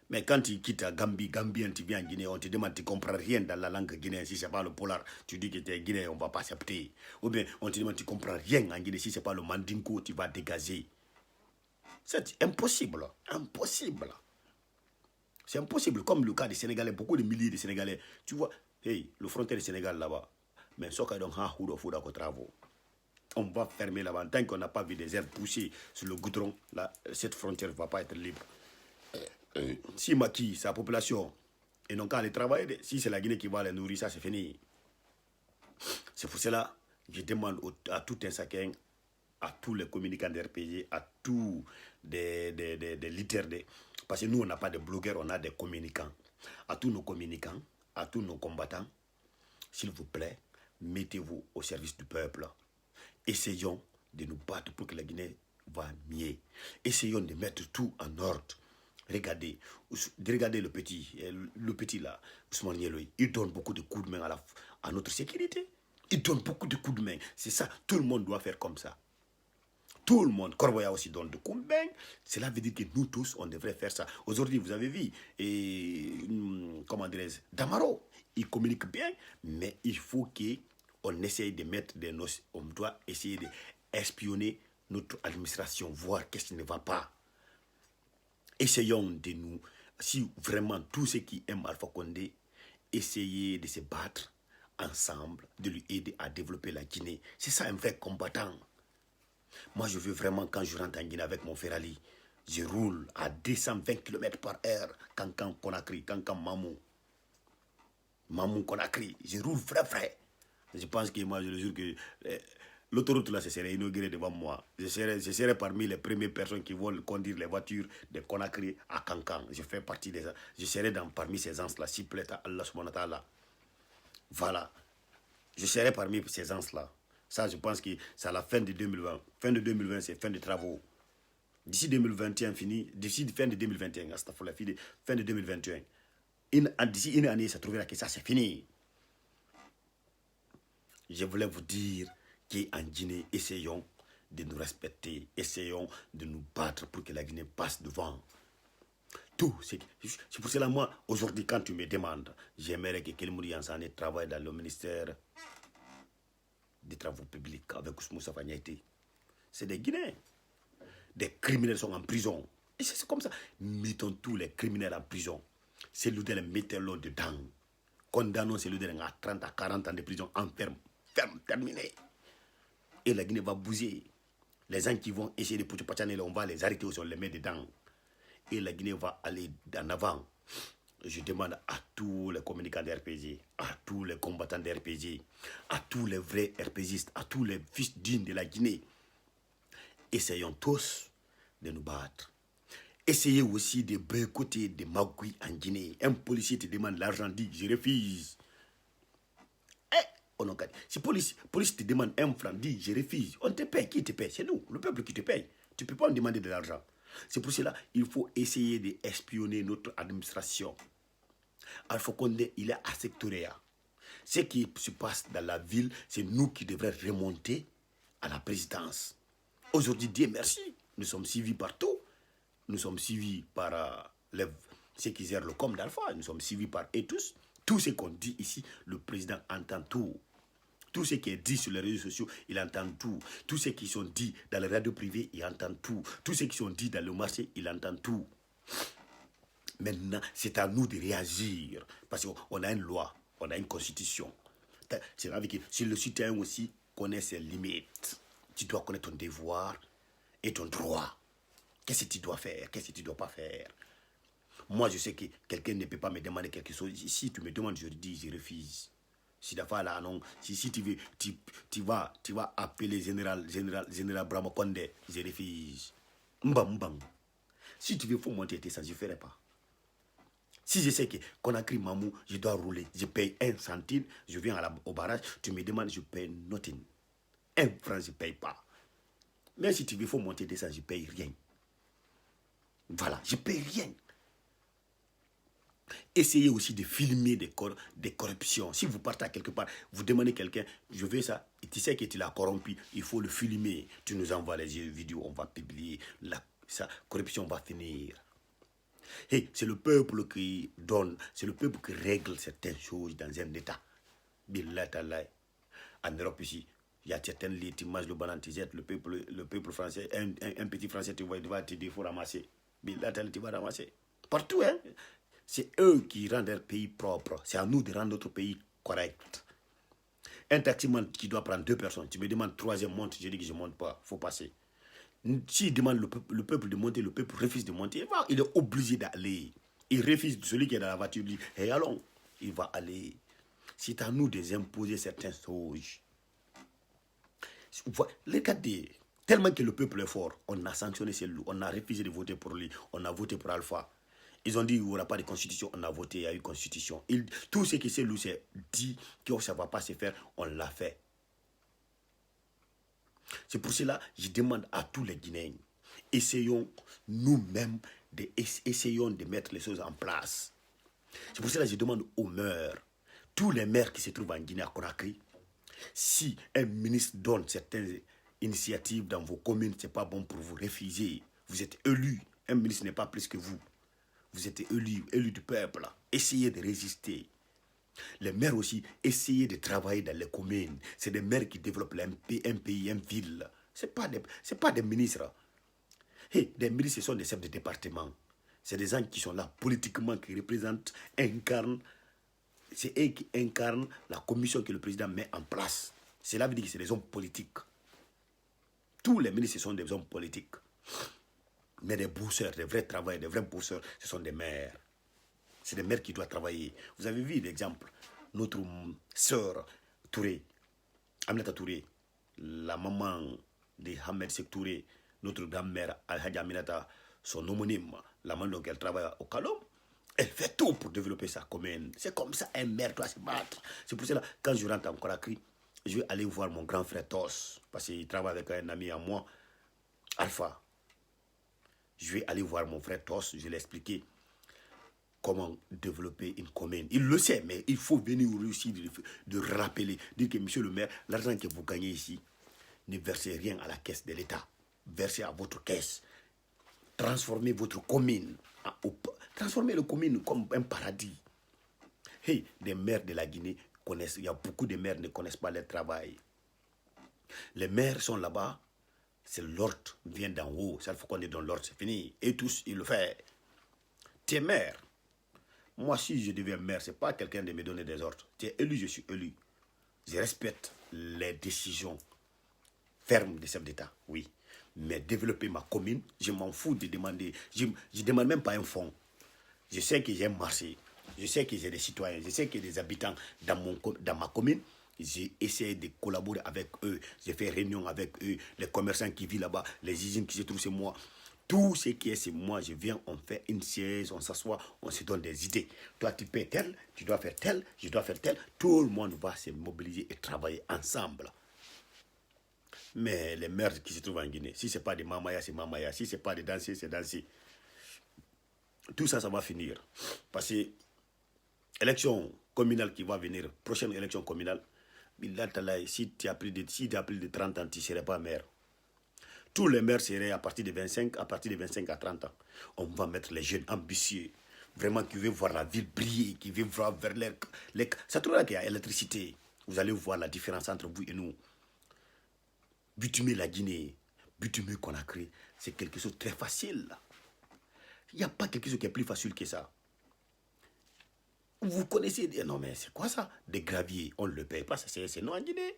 Mais quand tu quittes Gambie, Gambien, tu viens en Guinée, on te demande, tu ne comprends rien dans la langue guinéenne. Si ce n'est pas le polar, tu dis que tu es Guinéen, on ne va pas accepter. Ou bien on te demande, tu ne comprends rien en Guinée. Si ce n'est pas le mandinko, tu vas dégager. C'est impossible. Impossible. C'est impossible. Comme le cas des Sénégalais, beaucoup de milliers de Sénégalais. Tu vois, hey, le frontière du Sénégal là-bas. Mais ce qu'on a travaux. On va fermer là-bas. Tant qu'on n'a pas vu des herbes pousser sur le goudron, là, cette frontière ne va pas être libre. Si maquille sa population et non qu'à aller travailler, si c'est la Guinée qui va les nourrir, ça c'est fini. C'est pour cela que je demande à tout un chacun, à tous les communicants d'RPG, à tous des leaders, parce que nous on n'a pas de blogueurs, on a des communicants. À tous nos communicants, à tous nos combattants, s'il vous plaît, mettez-vous au service du peuple. Essayons de nous battre pour que la Guinée va mieux. Essayons de mettre tout en ordre. Regardez le petit là, Ousmane Yeloy, il donne beaucoup de coups de main à notre sécurité. Il donne beaucoup de coups de main. C'est ça, tout le monde doit faire comme ça. Tout le monde, Corboya aussi donne de coups de main. Cela veut dire que nous tous, on devrait faire ça. Aujourd'hui, vous avez vu, comment dirais-je, Damaro, il communique bien, mais il faut qu'on essaye de mettre des noces. On doit essayer d'espionner notre administration, voir qu'est-ce qui ne va pas. Essayons de nous, si vraiment tous ceux qui aiment Alpha Condé, essayer de se battre ensemble, de lui aider à développer la Guinée. C'est ça un vrai combattant. Moi, je veux vraiment, quand je rentre en Guinée avec mon Ferrari, je roule à 220 km/h, Kankan Conakry, Kankan Mamou. Mamou Conakry, je roule frais. Je pense que moi, je le jure que l'autoroute là, ce serait inauguré devant moi. Je serais parmi les premières personnes qui vont conduire les voitures de Conakry à Kankan. Je fais partie des... Je serai parmi ces gens-là, s'il plaît à Allah subhanahu wa ta'ala. Voilà. Je serai parmi ces gens-là. Ça, je pense que c'est à la fin de 2020. Fin de 2020, c'est fin de travaux. D'ici 2021, fini. D'ici fin de 2021, fin de 2021. D'ici une année, ça trouvera que ça, c'est fini. Je voulais vous dire qu'en Guinée, essayons de nous respecter, essayons de nous battre pour que la Guinée passe devant. Tout, c'est pour cela, moi, aujourd'hui, quand tu me demandes, j'aimerais que Kelmouri Ansane travaille dans le ministère des Travaux publics avec Moussa Fagnaïté. C'est des Guinéens. Des criminels sont en prison. Et c'est comme ça. Mettons tous les criminels en prison. C'est nous de les mettre dedans. Condamnons ces de à 30 à 40 ans de prison enferme. Ferme, terminé. Et la Guinée va bouger. Les gens qui vont essayer de pousser Pachanel, on va les arrêter ou on les met dedans. Et la Guinée va aller en avant. Je demande à tous les communicants d'RPG, à tous les combattants d'RPG, à tous les vrais RPGistes, à tous les fils dignes de la Guinée. Essayons tous de nous battre. Essayez aussi de boycotter des magouilles en Guinée. Un policier te demande l'argent, dit je refuse. Si police te demande un franc, dit je refuse. On te paye. Qui te paye? C'est nous, le peuple qui te paye. Tu ne peux pas me demander de l'argent. C'est pour cela qu'il faut essayer d'espionner notre administration. Alpha Condé, il est à sectoria. Ce qui se passe dans la ville, c'est nous qui devrions remonter à la présidence. Aujourd'hui, Dieu merci, nous sommes suivis partout. Nous sommes suivis par ceux qui gèrent le com d'Alpha. Nous sommes suivis par eux tous. Tout ce qu'on dit ici, le président entend tout. Tout ce qui est dit sur les réseaux sociaux, il entend tout. Tout ce qui sont dit dans les radios privées, il entend tout. Tout ce qui sont dit dans le marché, il entend tout. Maintenant, c'est à nous de réagir. Parce qu'on a une loi, on a une constitution. C'est vrai que si le citoyen aussi connaît ses limites, tu dois connaître ton devoir et ton droit. Qu'est-ce que tu dois faire, qu'est-ce que tu ne dois pas faire. Moi, je sais que quelqu'un ne peut pas me demander quelque chose. Si tu me demandes, je dis, je refuse. Si là, non, si tu veux, tu vas appeler général Brahma Condé, je refuse. Mbam. Si tu veux, il faut monter ça, je ne ferai pas. Si je sais que Conakry Mamou, je dois rouler, je paye 1 centime, je viens au barrage, tu me demandes, je paye nothing. 1 franc, je ne paye pas. Mais si tu veux, il faut monter des ça, je ne paye rien. Voilà, je ne paye rien. Essayez aussi de filmer des corruptions. Si vous partez à quelque part, vous demandez quelqu'un, je veux ça, et tu sais que tu l'as corrompu, il faut le filmer. Tu nous envoies les vidéos, on va publier. Ça, corruption va finir. Hey, c'est le peuple qui donne, c'est le peuple qui règle certaines choses dans un État. Billah ta'ala. En Europe ici, il y a certaines lits, tu manges le banane, tu jettes, le peuple français, un petit français, tu vois, il va te dire, il faut ramasser. Billah ta'ala, tu vas ramasser. Partout, hein. C'est eux qui rendent leur pays propre. C'est à nous de rendre notre pays correct. Un taximan qui doit prendre 2 personnes, tu me demandes troisième monte, je dis que je ne monte pas, il faut passer. S'il demande le peuple de monter, le peuple refuse de monter, il est obligé d'aller. Il refuse, celui qui est dans la voiture, il dit, hey, allons, il va aller. C'est à nous de imposer certaines choses. Regardez, tellement que le peuple est fort, on a sanctionné celui-là, on a refusé de voter pour lui, on a voté pour Alpha. Ils ont dit qu'il n'y aura pas de constitution, on a voté, il y a eu constitution. Tout ce qui s'est dit que ça ne va pas se faire, on l'a fait. C'est pour cela que je demande à tous les Guinéens, essayons nous-mêmes, essayons de mettre les choses en place. C'est pour cela que je demande aux maires, tous les maires qui se trouvent en Guinée à Conakry, si un ministre donne certaines initiatives dans vos communes, ce n'est pas bon pour vous, refusez. Vous êtes élus, un ministre n'est pas plus que vous. Vous êtes élus du peuple, essayez de résister. Les maires aussi, essayez de travailler dans les communes. C'est des maires qui développent un pays, une ville. Ce n'est pas des ministres. Hey, des ministres, ce sont des chefs de département. C'est des gens qui sont là politiquement, qui représentent, incarnent. C'est eux qui incarnent la commission que le président met en place. Cela veut dire que c'est des hommes politiques. Tous les ministres, ce sont des hommes politiques. Mais des bosseurs, des vrais travailleurs, des vrais bosseurs, ce sont des maires. C'est des maires qui doivent travailler. Vous avez vu l'exemple. Notre sœur Touré, Aminata Touré, la maman de Ahmed Sek Touré, notre grand-mère Al-Hadja Aminata, son homonyme, la maman dont elle travaille au Kalom, elle fait tout pour développer sa commune. C'est comme ça, un maire doit se battre. C'est pour cela, quand je rentre en Conakry, je vais aller voir mon grand frère Tos, parce qu'il travaille avec un ami à moi, Alpha. Je vais aller voir mon frère Tos, je vais lui expliquer comment développer une commune. Il le sait, mais il faut venir aussi de rappeler, dire que monsieur le maire, l'argent que vous gagnez ici, ne versez rien à la caisse de l'État. Versez à votre caisse. Transformez votre commune. Transformez la commune comme un paradis. Hey, les maires de la Guinée connaissent, il y a beaucoup de maires qui ne connaissent pas leur travail. Les maires sont là-bas. C'est l'ordre vient d'en haut. Ça, il faut qu'on est dans l'ordre, c'est fini. Et tous, ils le font. Tu es maire. Moi, si je deviens maire, ce n'est pas quelqu'un de me donner des ordres. Tu es élu, je suis élu. Je respecte les décisions fermes des chefs d'État, oui. Mais développer ma commune, je m'en fous de demander. Je ne demande même pas un fonds. Je sais que j'ai un marché. Je sais que j'ai des citoyens. Je sais que des habitants dans ma commune. J'ai essayé de collaborer avec eux. J'ai fait réunion avec eux. Les commerçants qui vivent là-bas, les usines qui se trouvent chez moi. Tout ce qui est chez moi, je viens, on fait une siège, on s'assoit, on se donne des idées. Toi, tu paies tel, tu dois faire tel, je dois faire tel. Tout le monde va se mobiliser et travailler ensemble. Mais les maires qui se trouvent en Guinée, si ce n'est pas des mamaya, c'est mamaya. Si ce n'est pas des danser, c'est danser. Tout ça, ça va finir. Parce que l'élection communale qui va venir, prochaine élection communale, si tu as plus de 30 ans, tu ne serais pas maire. Tous les maires seraient à partir de 25 à 30 ans. On va mettre les jeunes ambitieux, vraiment qui veulent voir la ville briller, qui veulent voir vers les... Ça trouve là qu'il y a l'électricité. Vous allez voir la différence entre vous et nous. Bitumer la Guinée, bitumer Conakry, c'est quelque chose de très facile. Il n'y a pas quelque chose qui est plus facile que ça. Vous connaissez, non mais c'est quoi ça? Des graviers, on ne le paye pas, c'est non en Guinée.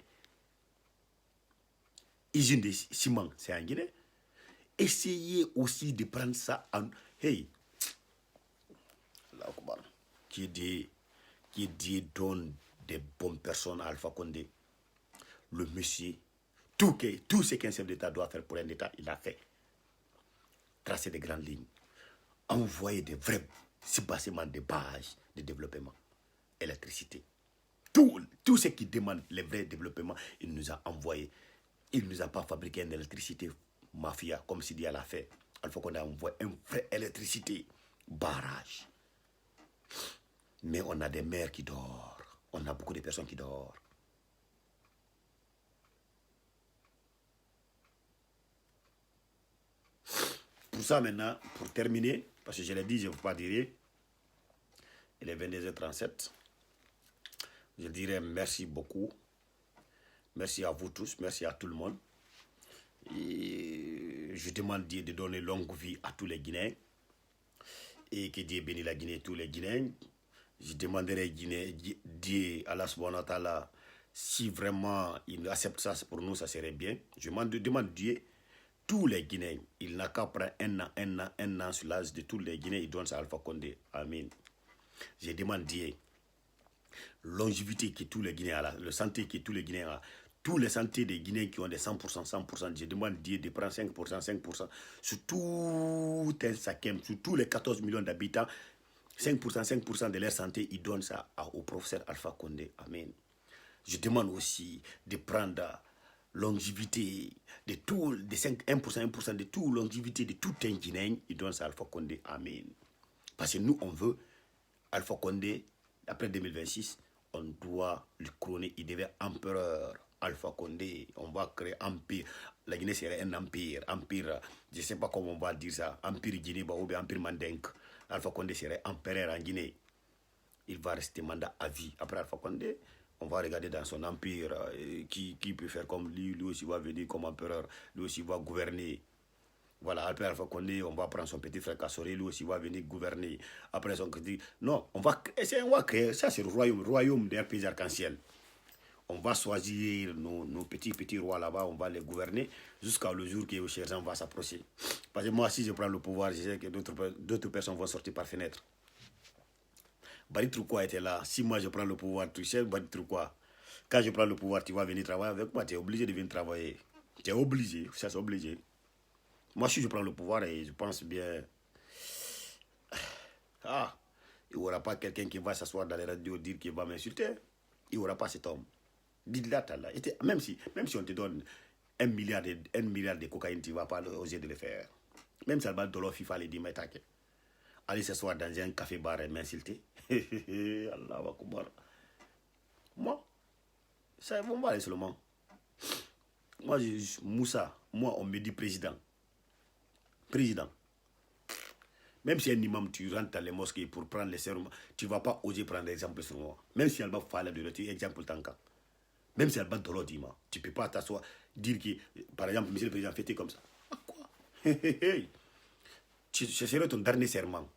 Usine de ciment, c'est en Guinée. Essayez aussi de prendre ça en... Hey, qui donne des bonnes personnes à Alpha Condé. Le monsieur, tout ce qu'un chef d'État doit faire pour un État, il a fait. Tracer des grandes lignes. Envoyer des vrais bâtiments de base de développement. Électricité. Tout ce qui demande les vrais développements, il nous a envoyé. Il ne nous a pas fabriqué une électricité mafia, comme Sidi l'a fait. Alpha Condé a envoyé une vraie électricité, barrage. Mais on a des maires qui dorment. On a beaucoup de personnes qui dorment. Pour ça maintenant, pour terminer, parce que je l'ai dit, je ne vous pas dire, il est 22h37. Je dirais merci beaucoup. Merci à vous tous, merci à tout le monde. Et je demande Dieu de donner longue vie à tous les Guinéens. Et que Dieu bénisse la Guinée et tous les Guinéens. Je demanderai Dieu, Allah subhanahu wa ta'ala, si vraiment il accepte ça pour nous, ça serait bien. Je demande Dieu, tous les Guinéens, il n'a qu'à prendre un an sur l'âge de tous les Guinéens, il donne ça à Alpha Condé. Amen. Je demande Dieu, longévité que tous les Guinéens ont, le santé que tous les Guinéens ont, tous les santé des Guinéens qui ont des 100%, je demande Dieu de prendre 5% sur tout un sakem, sur tous les 14 millions d'habitants, 5% de leur santé, ils donnent ça au professeur Alpha Condé. Amen. Je demande aussi de prendre longévité de tout, de 1% de toute longévité de tout un Guinéen, ils donnent ça à Alpha Condé. Amen. Parce que nous, on veut Alpha Condé, après 2026, on doit le couronner, il devient empereur. Alpha Condé, on va créer empire. La Guinée serait un empire, je ne sais pas comment on va dire ça, empire Guinée ou bien empire Mandingue. Alpha Condé serait empereur en Guinée. Il va rester mandat à vie. Après Alpha Condé, on va regarder dans son empire qui peut faire comme lui aussi va venir comme empereur, lui aussi va gouverner. Voilà, après Alpha Condé, on va prendre son petit frère Kassoré, lui aussi va venir gouverner. Après son petit... Non, on va créer, ça c'est le royaume d'un pays arc-en-ciel. On va choisir nos petits rois là-bas, on va les gouverner jusqu'à le jour que Cherjan va s'approcher. Parce que moi, si je prends le pouvoir, je sais que d'autres personnes vont sortir par fenêtre. Bari Troukwa était là. Si moi je prends le pouvoir, tu sais, Bari Troukwa, quand je prends le pouvoir, tu vas venir travailler avec moi, tu es obligé de venir travailler. Tu es obligé, ça c'est obligé. Moi, si je prends le pouvoir, et je pense bien... Ah, il n'y aura pas quelqu'un qui va s'asseoir dans les radios dire qu'il va m'insulter. Il n'y aura pas cet homme. Même si on te donne 1 milliard de cocaïne, tu ne vas pas oser de le faire. Même si Alba Dolo FIFA les dit, mais t'inquiète. Aller s'asseoir dans un café-bar et m'insulter. Allah Akbar. Moi, ça va aller seulement. Moi, Moussa, moi, on me dit président. Président. Même si un imam, tu rentres dans les mosquées pour prendre les serments, tu ne vas pas oser prendre l'exemple sur moi. Même si Alba Fala de l'autre, exemple tant qu'à. Même si Alba Dolo dit, tu ne peux pas t'asseoir, dire que, par exemple, monsieur le président, fêté comme ça. Ah, quoi? Ce serait ton dernier serment.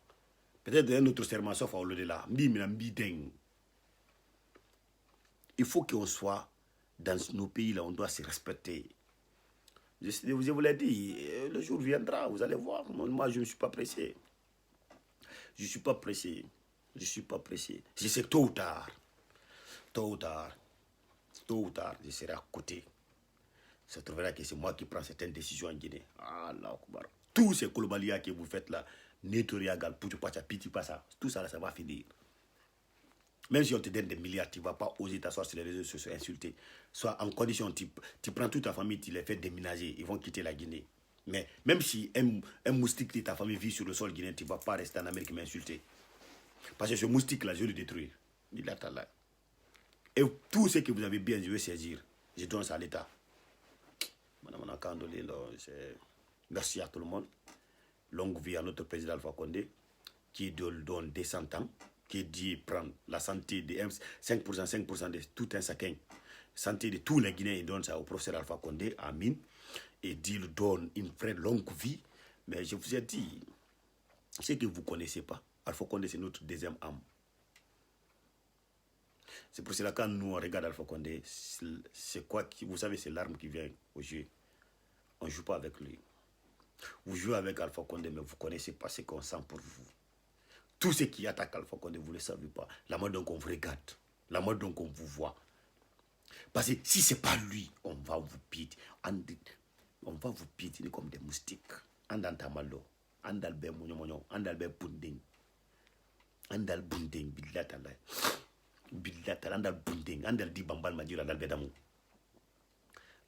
Peut-être un autre serment, sauf à au-delà. Il faut qu'on soit dans nos pays là, on doit se respecter. Je vous l'ai dit, le jour viendra, vous allez voir. Moi, je ne suis pas pressé. Je ne suis pas pressé. Je sais que tôt ou tard, je serai à côté. Ça trouvera que c'est moi qui prends certaines décisions en Guinée. Allah Akbar. Tous ces colobalias que vous faites là, Netoriagal, Poutupacha, Pitipasa, tout ça, là, ça va finir. Même si on te donne des milliards, tu ne vas pas oser t'asseoir sur les réseaux sociaux insulter. Soit en condition, tu prends toute ta famille, tu les fais déménager, ils vont quitter la Guinée. Mais même si un moustique de ta famille vit sur le sol guinéen, tu ne vas pas rester en Amérique m'insulter. Parce que ce moustique-là, je vais le détruire. Et tout ce que vous avez bien, je vais saisir. Je donne ça à l'État. Merci à tout le monde. Longue vie à notre président Alpha Condé, qui donne des 100 ans, qui dit prendre la santé de 5% de tout un chacun. Santé de tous les Guinéens, il donne ça au professeur Alpha Condé, Amin. Et dit, il donne une vraie longue vie. Mais je vous ai dit, ce que vous ne connaissez pas, Alpha Condé, c'est notre deuxième âme. C'est pour cela que quand nous on regarde Alpha Condé, c'est quoi, vous savez, c'est l'arme qui vient au jeu. On ne joue pas avec lui. Vous jouez avec Alpha Condé, mais vous ne connaissez pas ce qu'on sent pour vous. Tous ceux qui attaquent Alpha Condé, vous ne le savez pas. La mode dont on vous regarde, la mode dont on vous voit. Parce que si ce n'est pas lui, on va vous piétiner. On va vous piétiner comme des moustiques. Andal tamalo, andal be moño, andal be bunding. Andal bunding, billatala, andal bunding, andal di bambal majira, andal bedamu.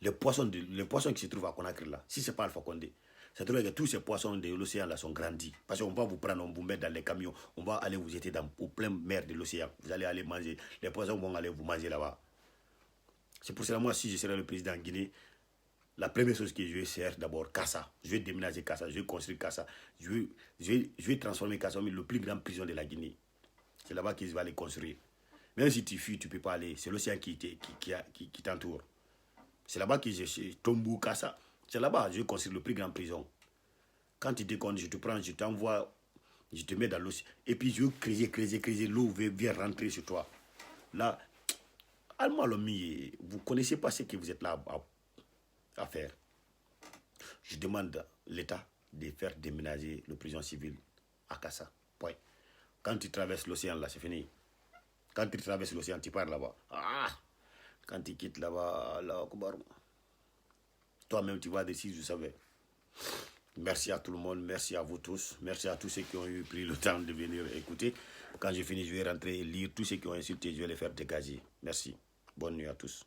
les poissons qui se trouvent à Conakry là, si ce n'est pas Alpha Condé, c'est vrai que tous ces poissons de l'océan là sont grandis. Parce qu'on va vous prendre, on vous met dans les camions, on va aller vous jeter au plein mer de l'océan. Vous allez aller manger, les poissons vont aller vous manger là-bas. C'est pour cela, moi, si je serais le président en Guinée, la première chose que je vais faire d'abord, Kassa. Je vais déménager Kassa, je vais construire Kassa. Je vais transformer Kassa en le plus grand prison de la Guinée. C'est là-bas qu'ils vont aller construire. Même si tu fuis, tu ne peux pas aller. C'est l'océan qui t'entoure. C'est là-bas que je Tombou, Kassa. C'est là-bas que je vais construire le plus grand prison. Quand tu déconnes, je te prends, je t'envoie, je te mets dans l'océan. Et puis je vais creuser, l'eau vient rentrer sur toi. Là, Allemand Lomi, vous ne connaissez pas ce que vous êtes là à faire. Je demande à l'État de faire déménager le prison civil à Kassa. Point. Quand tu traverses l'océan, là, c'est fini. Quand tu traverses l'océan, tu pars là-bas. Ah! Quand tu quittes là-bas, là, toi-même, tu vas décider, je savais. Merci à tout le monde, merci à vous tous, merci à tous ceux qui ont eu pris le temps de venir écouter. Quand j'ai fini, je vais rentrer et lire tous ceux qui ont insulté, je vais les faire dégager. Merci. Bonne nuit à tous.